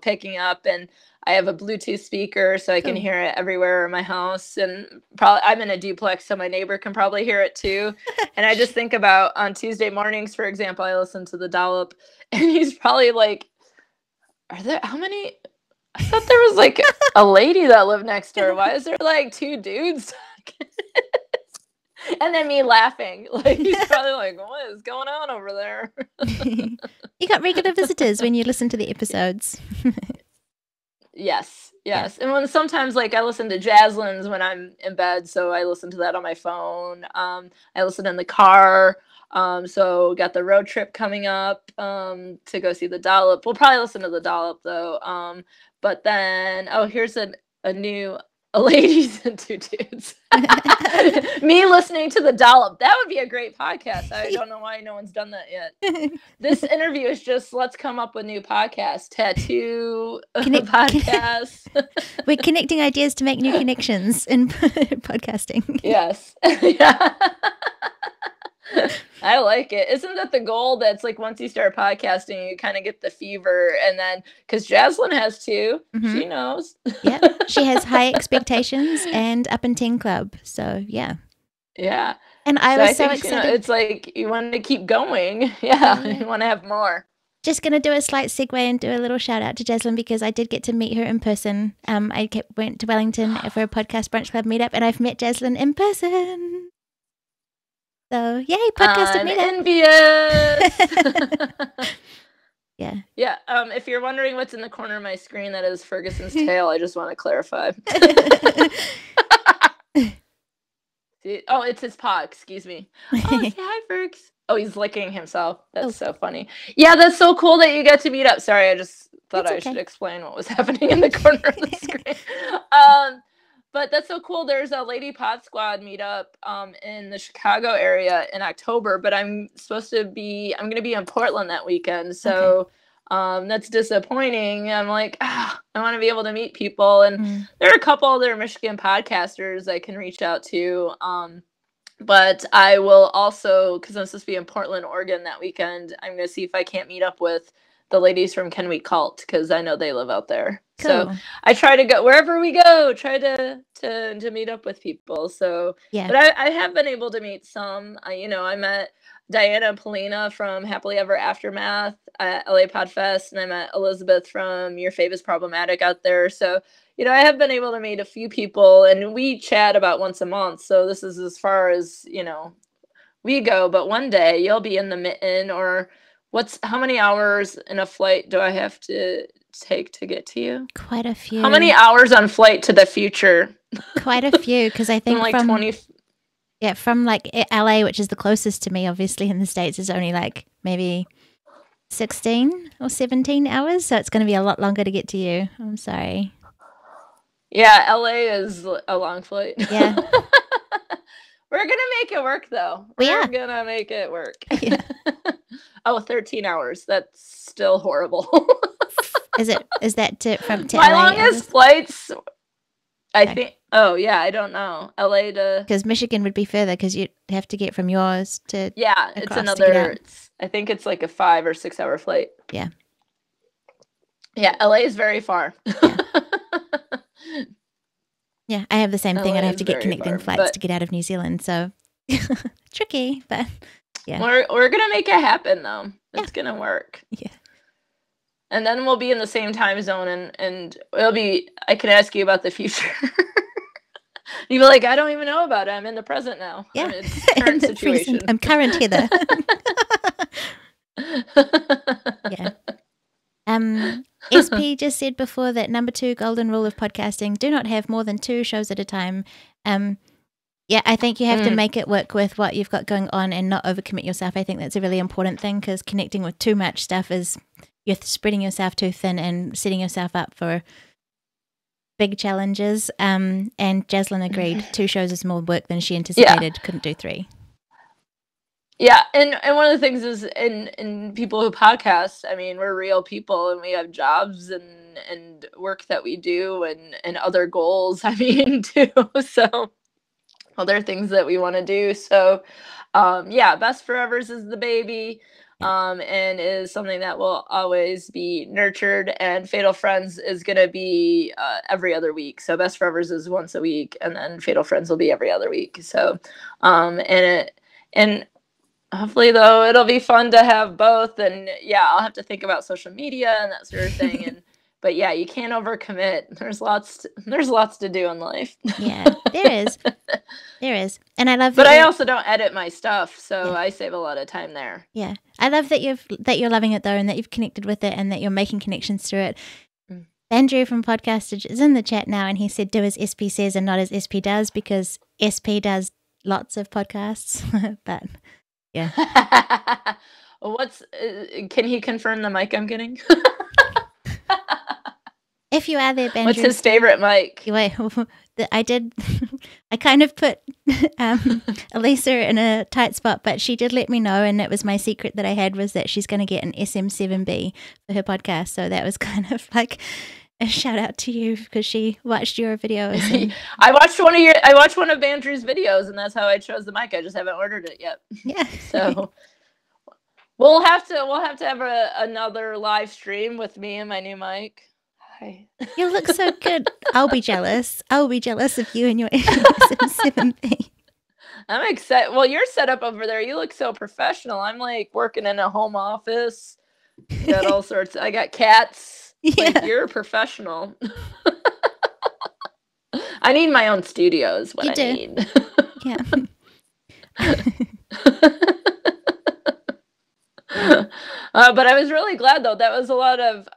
A: picking up, and I have a Bluetooth speaker so I can hear it everywhere in my house. And probably I'm in a duplex, so my neighbor can probably hear it too. And I just think about on Tuesday mornings, for example, I listen to the Dollop, and he's probably like, how many? I thought there was like a lady that lived next door. Why is there like 2 dudes? And then me laughing. Like, he's probably like, what is going on over there?
B: You got regular visitors when you listen to the episodes.
A: Yes. Yeah. And when sometimes like I listen to Jazzlyn's when I'm in bed, so I listen to that on my phone. I listen in the car. So got the road trip coming up to go see the Dollop. We'll probably listen to the Dollop though. But then here's a ladies and 2 dudes. Me listening to the Dollop. That would be a great podcast. I don't know why no one's done that yet. This interview is just let's come up with new podcasts. Tattoo podcasts.
B: We're connecting ideas to make new connections in podcasting.
A: Yes. Yeah. I like it. Isn't that the goal? That's like once you start podcasting, you kind of get the fever, and then because Jaslyn has 2, she knows.
B: Yeah, she has high expectations and Up in 10 Club. So yeah. And I was so excited.
A: It's like you want to keep going. Yeah. You want to have more.
B: Just going to do a slight segue and do a little shout out to Jaslyn because I did get to meet her in person. I went to Wellington for a podcast brunch club meetup, and I've met Jaslyn in person. So, yay, podcast of meetup.
A: Envious. Yeah. If you're wondering what's in the corner of my screen, that is Ferguson's tail. I just want to clarify. Oh, it's his paw. Excuse me. Oh, say hi, Fergus. Oh, he's licking himself. That's so funny. Yeah, that's so cool that you get to meet up. Sorry, I just thought I should explain what was happening in the corner of the screen. But that's so cool. There's a Lady Pod Squad meetup in the Chicago area in October, but I'm going to be in Portland that weekend. So that's disappointing. I'm like, I want to be able to meet people. And there are a couple other Michigan podcasters I can reach out to. But I will also, because I'm supposed to be in Portland, Oregon that weekend, I'm going to see if I can't meet up with the ladies from Can We Cult, because I know they live out there. Cool. So I try to go wherever we go, try to meet up with people. So yeah, but I have been able to meet some. I met Diana and Polina from Happily Ever Aftermath at LA Podfest, and I met Elizabeth from Your Fave is Problematic out there. So I have been able to meet a few people, and we chat about once a month. So this is as far as we go. But one day you'll be in the mitten, or how many hours in a flight do I have to take to get to you?
B: Quite a few.
A: How many hours on flight to the future?
B: Quite a few, because I think
A: from 20.
B: Yeah, from like LA, which is the closest to me, obviously in the States, is only like maybe 16 or 17 hours. So it's going to be a lot longer to get to you. I'm sorry.
A: Yeah, LA is a long flight.
B: Yeah.
A: We're going to make it work, though. We're going to make it work.
B: Yeah.
A: 13 hours. That's still horrible.
B: Is that from to
A: my
B: LA
A: longest flights? I think Oh, yeah, I don't know. LA to...
B: Because Michigan would be further because you'd have to get from yours to...
A: Yeah, it's another... I think it's like a 5 or 6 hour flight.
B: Yeah.
A: Yeah, LA is very far.
B: Yeah. Yeah, I have the same thing.
A: LA
B: I'd have to get
A: is very
B: connecting
A: far,
B: flights to get out of New Zealand. So tricky, but yeah.
A: We're going to make it happen, though. It's going to work.
B: Yeah.
A: And then we'll be in the same time zone, and it'll be... I can ask you about the future. You'd be like, I don't even know about it. I'm in the present now.
B: Yeah.
A: I'm in current situation.
B: I'm current Heather. Yeah. SP just said before that number 2 golden rule of podcasting: do not have more than 2 shows at a time. Yeah, I think you have to make it work with what you've got going on and not overcommit yourself. I think that's a really important thing, because connecting with too much stuff is you're spreading yourself too thin and setting yourself up for big challenges. And Jaslyn agreed. 2 shows is more work than she anticipated. Yeah. Couldn't do 3.
A: Yeah, and one of the things is in people who podcast, I mean, we're real people and we have jobs and work that we do and other goals, I mean, too. So other things that we want to do. So yeah, Best Forevers is the baby, and is something that will always be nurtured, and Fatal Friends is going to be every other week. So Best Forevers is once a week, and then Fatal Friends will be every other week. So and hopefully, though, it'll be fun to have both. And yeah, I'll have to think about social media and that sort of thing. But yeah, you can't overcommit. There's lots to do in life.
B: Yeah, there is. And I love that.
A: But I also don't edit my stuff, so I save a lot of time there.
B: Yeah, I love that you're loving it, though, and that you've connected with it, and that you're making connections through it. Andrew from Podcastage is in the chat now, and he said, "Do as SP says and not as SP does," because SP does lots of podcasts, but. Yeah.
A: Can he confirm the mic I'm getting?
B: If you are there, Benji.
A: What's his favorite mic?
B: Wait, I kind of put Alysa in a tight spot, but she did let me know, and it was my secret that I had, was that she's going to get an SM7B for her podcast. So that was kind of like a shout out to you, because she watched your videos. And... I watched
A: one of Andrew's videos, and that's how I chose the mic. I just haven't ordered it yet.
B: Yeah.
A: So we'll have to have another live stream with me and my new mic. Hi.
B: You look so good. I'll be jealous. I'll be jealous of you and your SM7B.
A: I'm excited. Well, you're set up over there. You look so professional. I'm like working in a home office. Got all sorts. I got cats.
B: Yeah.
A: Like, you're a professional. I need my own studio is what I need.
B: Yeah.
A: But I was really glad, though. That was a lot of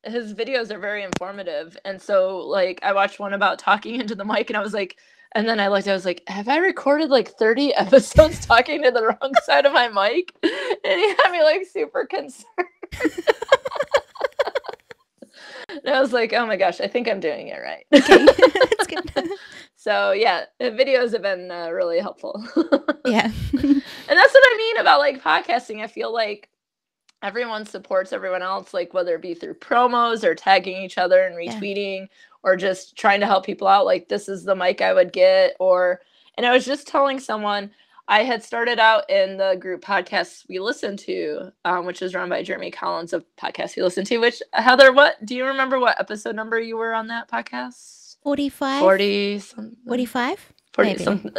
A: his videos are very informative. And so, like, I watched one about talking into the mic, and I was like, and then I was like, have I recorded like 30 episodes talking to the wrong side of my mic? And he had me like super concerned. And I was like, oh my gosh, I think I'm doing it right.
B: Okay, that's good.
A: So yeah, the videos have been really helpful.
B: Yeah.
A: And that's what I mean about like podcasting. I feel like everyone supports everyone else, like whether it be through promos or tagging each other and retweeting, or just trying to help people out. Like, this is the mic I would get. And I was just telling someone, I had started out in the group Podcasts We Listen To, which is run by Jeremy Collins of Podcasts We Listen To, which, Heather, do you remember what episode number you were on that podcast?
B: 45?
A: 40 something.
B: 45?
A: 40 something.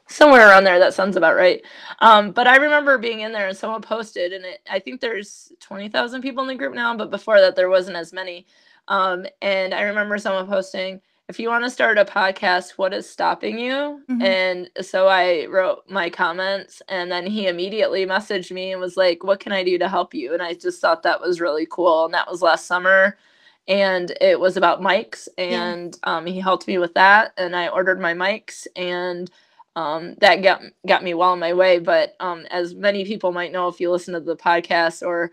A: Somewhere around there. That sounds about right. But I remember being in there and someone posted, and I think there's 20,000 people in the group now, but before that there wasn't as many. And I remember someone posting, if you want to start a podcast, what is stopping you? Mm-hmm. And so I wrote my comments, and then he immediately messaged me and was like, what can I do to help you? And I just thought that was really cool. And that was last summer, and it was about mics, and he helped me with that. And I ordered my mics, and that got me well on my way. But as many people might know, if you listen to the podcast or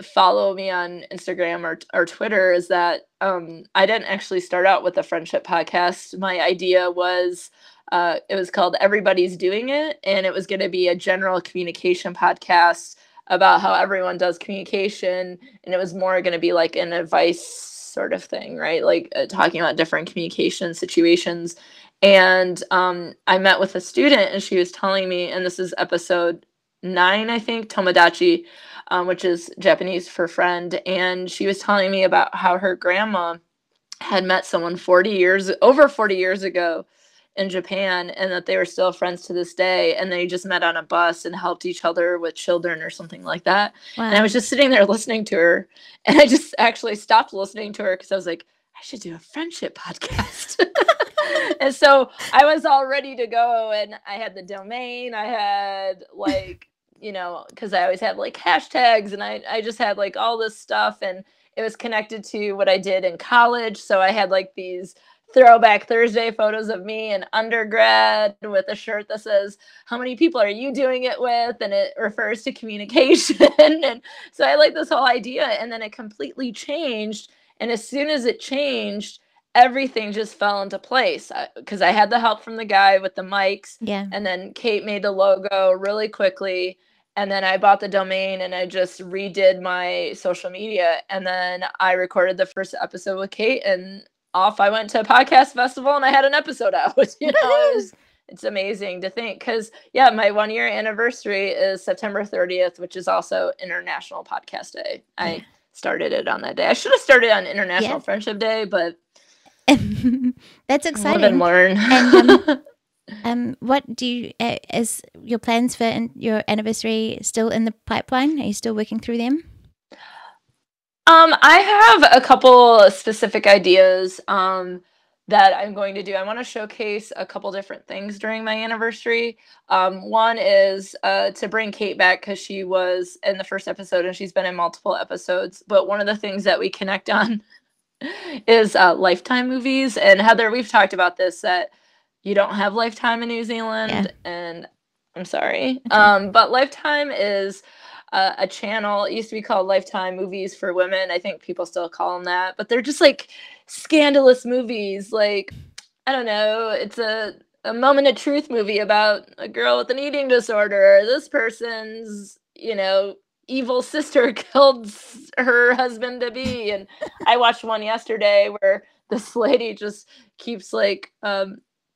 A: follow me on Instagram or Twitter, is that I didn't actually start out with a friendship podcast. My idea was it was called Everybody's Doing It, and it was going to be a general communication podcast about how everyone does communication, and it was more going to be like an advice sort of thing, right? Like talking about different communication situations. And I met with a student, and she was telling me, and this is episode 9, I think, Tomodachi, which is Japanese for friend. And she was telling me about how her grandma had met someone over 40 years ago in Japan, and that they were still friends to this day, and they just met on a bus and helped each other with children or something like that. Wow. And I was just sitting there listening to her, and I just actually stopped listening to her because I was like, I should do a friendship podcast. And so I was all ready to go, and I had the domain, I had like, because I always have like hashtags, and I just had like all this stuff, and it was connected to what I did in college. So I had like these Throwback Thursday photos of me in undergrad with a shirt that says, how many people are you doing it with? And it refers to communication. And so I like this whole idea, and then it completely changed. And as soon as it changed, everything just fell into place because I had the help from the guy with the mics.
B: Yeah.
A: And then Kate made the logo really quickly. And then I bought the domain, and I just redid my social media. And then I recorded the first episode with Kate, and off I went to a podcast festival, and I had an episode out. It's amazing to think, because my 1-year anniversary is September 30th, which is also International Podcast Day. I started it on that day. I should have started on International Friendship Day, but
B: that's exciting.
A: Live and learn.
B: And what do you is your plans for your anniversary still in the pipeline? Are you still working through them?
A: I have a couple specific ideas that I'm going to do. I want to showcase a couple different things during my anniversary. One is to bring Kate back, because she was in the first episode, and she's been in multiple episodes. But one of the things that we connect on is Lifetime movies. And Heather, we've talked about this, that you don't have Lifetime in New Zealand, and I'm sorry. But Lifetime is a channel. It used to be called Lifetime Movies for Women. I think people still call them that, but they're just like scandalous movies. Like, I don't know, it's a moment of truth movie about a girl with an eating disorder. This person's, evil sister killed her husband to be. And I watched one yesterday where this lady just keeps like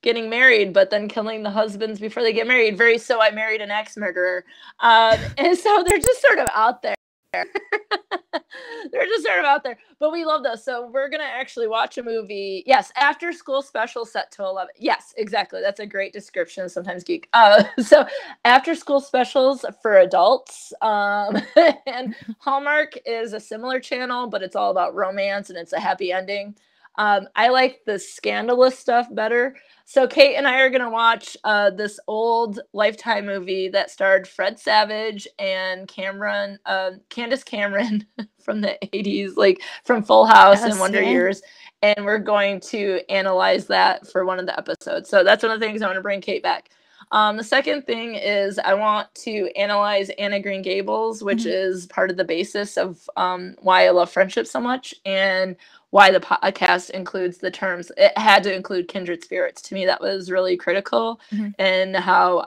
A: getting married, but then killing the husbands before they get married. Very So I Married an Ex-Murderer. And so they're just sort of out there. They're just sort of out there. But we love those. So we're going to actually watch a movie. Yes, after school special set to 11. Yes, exactly. That's a great description. Sometimes Geek. So after school specials for adults. And Hallmark is a similar channel, but it's all about romance, and it's a happy ending. I like the scandalous stuff better. So Kate and I are going to watch this old Lifetime movie that starred Fred Savage and Candace Cameron from the 80s, like from Full House and Wonder Years. And we're going to analyze that for one of the episodes. So that's one of the things I want to bring Kate back. The second thing is I want to analyze Anne of Green Gables, which is part of the basis of why I love friendship so much, and why the podcast includes the terms. It had to include kindred spirits. To me, that was really critical. And how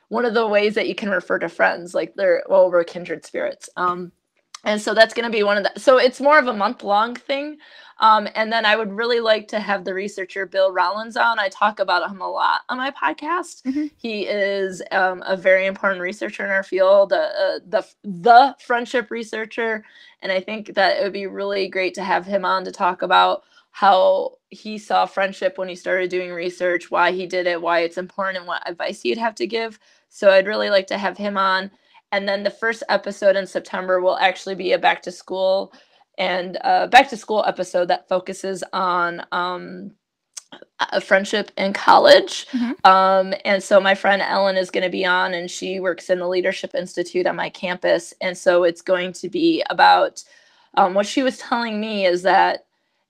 A: one of the ways that you can refer to friends, like we're kindred spirits. And so that's going to be one of the, so it's more of a month-long thing. And then I would really like to have the researcher Bill Rollins on. I talk about him a lot on my podcast. He is a very important researcher in our field, the friendship researcher. And I think that it would be really great to have him on to talk about how he saw friendship when he started doing research, why he did it, why it's important, and what advice he'd have to give. So I'd really like to have him on. And then the first episode in September will actually be a back to school episode that focuses on a friendship in college. And so my friend Ellen is going to be on, and she works in the Leadership Institute on my campus. And so it's going to be about what she was telling me is that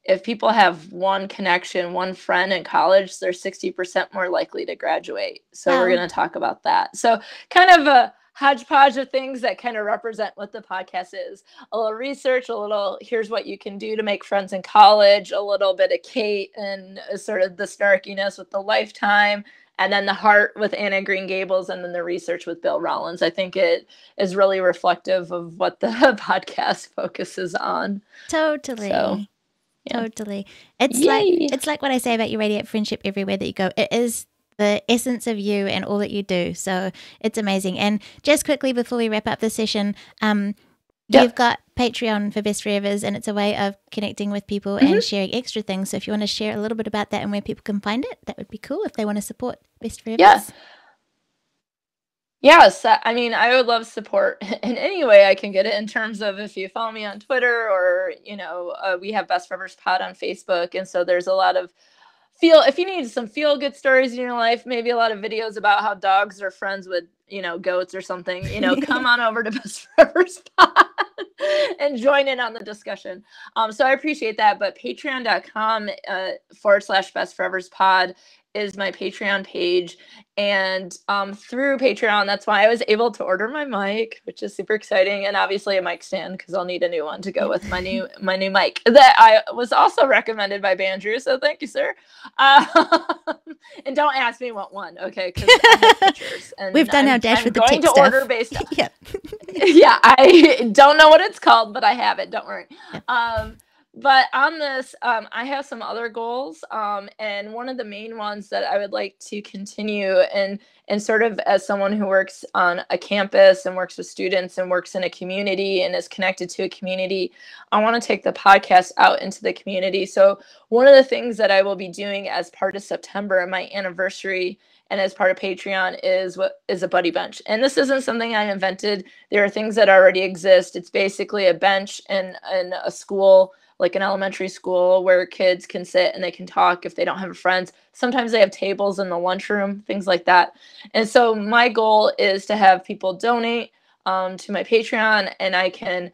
A: if people have one connection, one friend in college, they're 60% more likely to graduate. So we're going to talk about that. So kind of a hodgepodge of things that kind of represent what the podcast is. A little research, a little here's what you can do to make friends in college, a little bit of Kate and sort of the snarkiness with the Lifetime, and then the heart with Anna Green Gables, and then the research with Bill Rollins. I think it is really reflective of what the podcast focuses on.
B: Totally.
A: So,
B: Totally. It's
A: Yay.
B: like what I say about you radiate friendship everywhere that you go. It is the essence of you and all that you do. So it's amazing. And just quickly before we wrap up the session, you've got Patreon for Best Forevers, and it's a way of connecting with people and sharing extra things. So if you want to share a little bit about that and where people can find it, that would be cool if they want to support Best Forevers.
A: Yeah. Yes, I mean, I would love support in any way I can get it, in terms of if you follow me on Twitter, or, we have Best Forevers Pod on Facebook. And so there's a lot of if you need some feel good stories in your life, maybe a lot of videos about how dogs are friends with, goats or something, come on over to Best Forevers Pod and join in on the discussion. So I appreciate that. But patreon.com /Best Forevers Pod is my Patreon page. And through Patreon, that's why I was able to order my mic, which is super exciting, and obviously a mic stand, because I'll need a new one to go with my new mic that I was also recommended by Bandrew. So thank you, sir. And don't ask me what one, okay? Because I have pictures. And
B: we've done our dash with the tech stuff.
A: Order based on. Yeah, I don't know what it's called, but I have it. Don't worry. But on this, I have some other goals, and one of the main ones that I would like to continue, and sort of as someone who works on a campus and works with students and works in a community and is connected to a community, I want to take the podcast out into the community. So one of the things that I will be doing as part of September, my anniversary, and as part of Patreon, is a buddy bench. And this isn't something I invented. There are things that already exist. It's basically a bench in a school, like an elementary school, where kids can sit and they can talk if they don't have friends. Sometimes they have tables in the lunchroom, things like that. And so my goal is to have people donate to my Patreon, and I can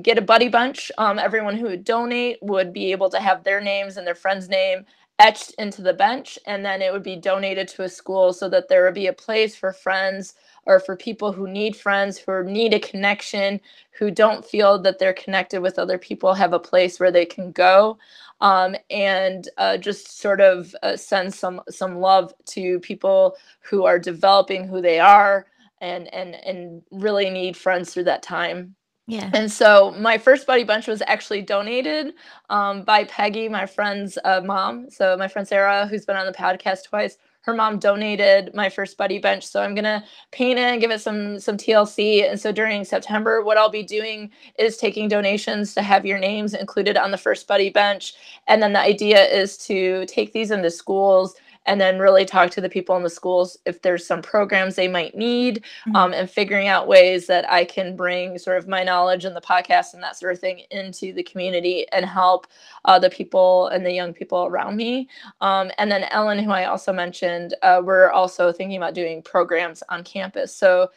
A: get a buddy bunch. Everyone who would donate would be able to have their names and their friend's name etched into the bench, and then it would be donated to a school, so that there would be a place for friends, or for people who need friends, who need a connection, who don't feel that they're connected with other people, have a place where they can go, and just sort of send some love to people who are developing who they are, and really need friends through that time.
B: Yeah.
A: And so my first buddy bunch was actually donated by Peggy, my friend's mom. So my friend Sarah, who's been on the podcast twice, her mom donated my first buddy bench. So I'm going to paint it and give it some TLC. And so during September, what I'll be doing is taking donations to have your names included on the first buddy bench. And then the idea is to take these into schools, and then really talk to the people in the schools if there's some programs they might need, and figuring out ways that I can bring sort of my knowledge and the podcast and that sort of thing into the community and help the people and the young people around me. And then Ellen, who I also mentioned, we're also thinking about doing programs on campus. So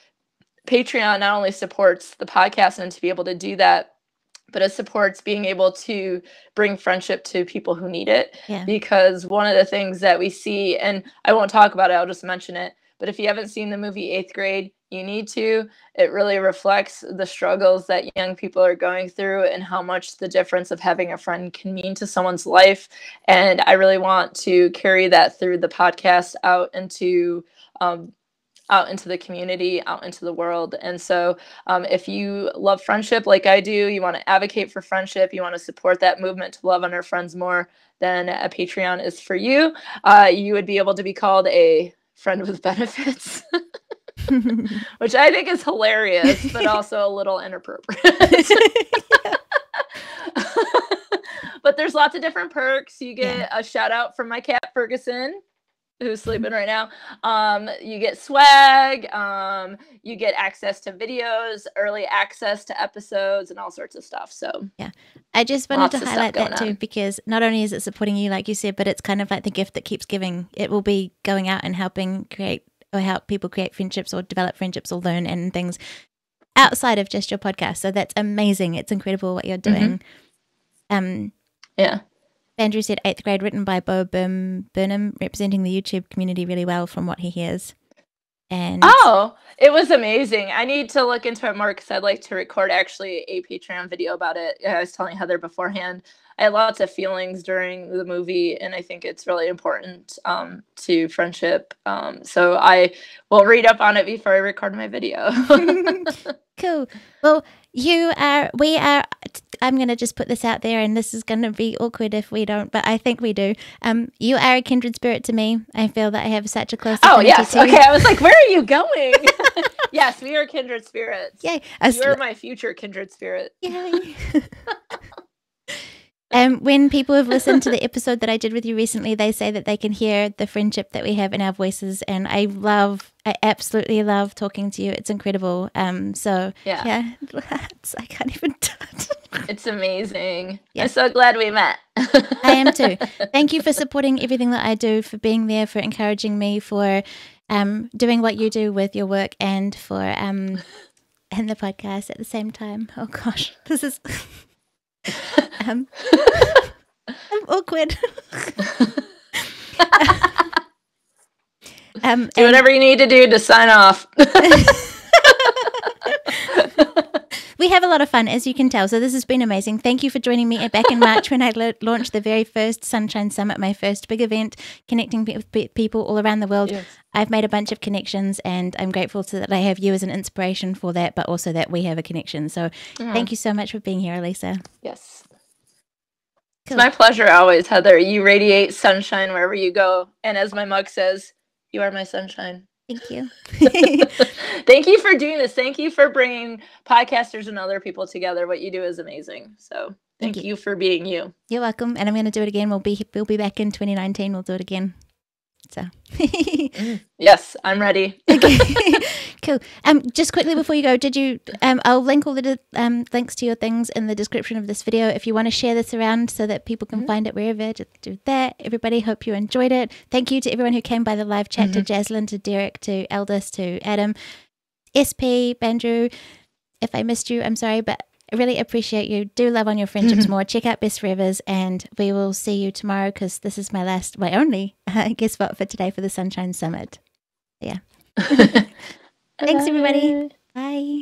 A: Patreon not only supports the podcast and to be able to do that, but it supports being able to bring friendship to people who need it.
B: Yeah.
A: Because one of the things that we see, and I won't talk about it, I'll just mention it, but if you haven't seen the movie 8th Grade, you need to. It really reflects the struggles that young people are going through, and how much the difference of having a friend can mean to someone's life. And I really want to carry that through the podcast out into the community, out into the world. And so if you love friendship like I do, you want to advocate for friendship, you want to support that movement to love on our friends more, then a Patreon is for you. You would be able to be called a friend with benefits, which I think is hilarious, but also a little inappropriate. But there's lots of different perks. You get a shout out from my cat, Ferguson, who's sleeping right now. You get swag, you get access to videos, early access to episodes, and all sorts of stuff. So
B: yeah, I just wanted to highlight that too, because not only is it supporting you, like you said, but it's kind of like the gift that keeps giving. It will be going out and helping create, or help people create friendships, or develop friendships, or learn and things outside of just your podcast. So that's amazing. It's incredible what you're doing.
A: Yeah.
B: Andrew said 8th Grade, written by Bo Burnham, representing the YouTube community really well from what he hears. And
A: it was amazing. I need to look into it more, because I'd like to record actually a Patreon video about it. I was telling Heather beforehand, I had lots of feelings during the movie, and I think it's really important to friendship. So I will read up on it before I record my video.
B: Cool. Well, we are I'm going to just put this out there, and this is going to be awkward if we don't, but I think we do. You are a kindred spirit to me. I feel that I have such a close affinity
A: yes.
B: to you.
A: Okay, I was like, where are you going? Yes, we are kindred spirits.
B: Yay.
A: You're my future kindred spirit.
B: Yay. When people have listened to the episode that I did with you recently, they say that they can hear the friendship that we have in our voices, and I absolutely love talking to you. It's incredible. So yeah, I can't even touch.
A: It's amazing.
B: Yeah.
A: I'm so glad we met.
B: I am too. Thank you for supporting everything that I do, for being there, for encouraging me, for doing what you do with your work, and for and the podcast at the same time. Oh gosh, this is I'm awkward.
A: Do whatever you need to do to sign off.
B: We have a lot of fun, as you can tell, so this has been amazing. Thank you for joining me back in March when I launched the very first Sunshine Summit, my first big event, connecting with people all around the world. Yes. I've made a bunch of connections, and I'm grateful that I have you as an inspiration for that, but also that we have a connection. So thank you so much for being here, Alysa.
A: Yes. Cool. It's my pleasure always, Heather. You radiate sunshine wherever you go. And as my mug says, you are my sunshine.
B: Thank you.
A: Thank you for doing this. Thank you for bringing podcasters and other people together. What you do is amazing. So thank you for being you.
B: You're welcome. And I'm going to do it again. We'll be back in 2019. We'll do it again. So
A: yes, I'm ready.
B: Okay. Cool. Just quickly before you go, did you I'll link all the links to your things in the description of this video. If you want to share this around so that people can find it wherever, just do that. Everybody, hope you enjoyed it. Thank you to everyone who came by the live chat, to Jaslyn, to Derek, to Aldous, to Adam, SP, Bandrew. If I missed you, I'm sorry, but I really appreciate you. Do love on your friendships more. Check out Best Forevers, and we will see you tomorrow, because this is my only guest spot for today for the Sunshine Summit. Yeah. Thanks, everybody. Bye.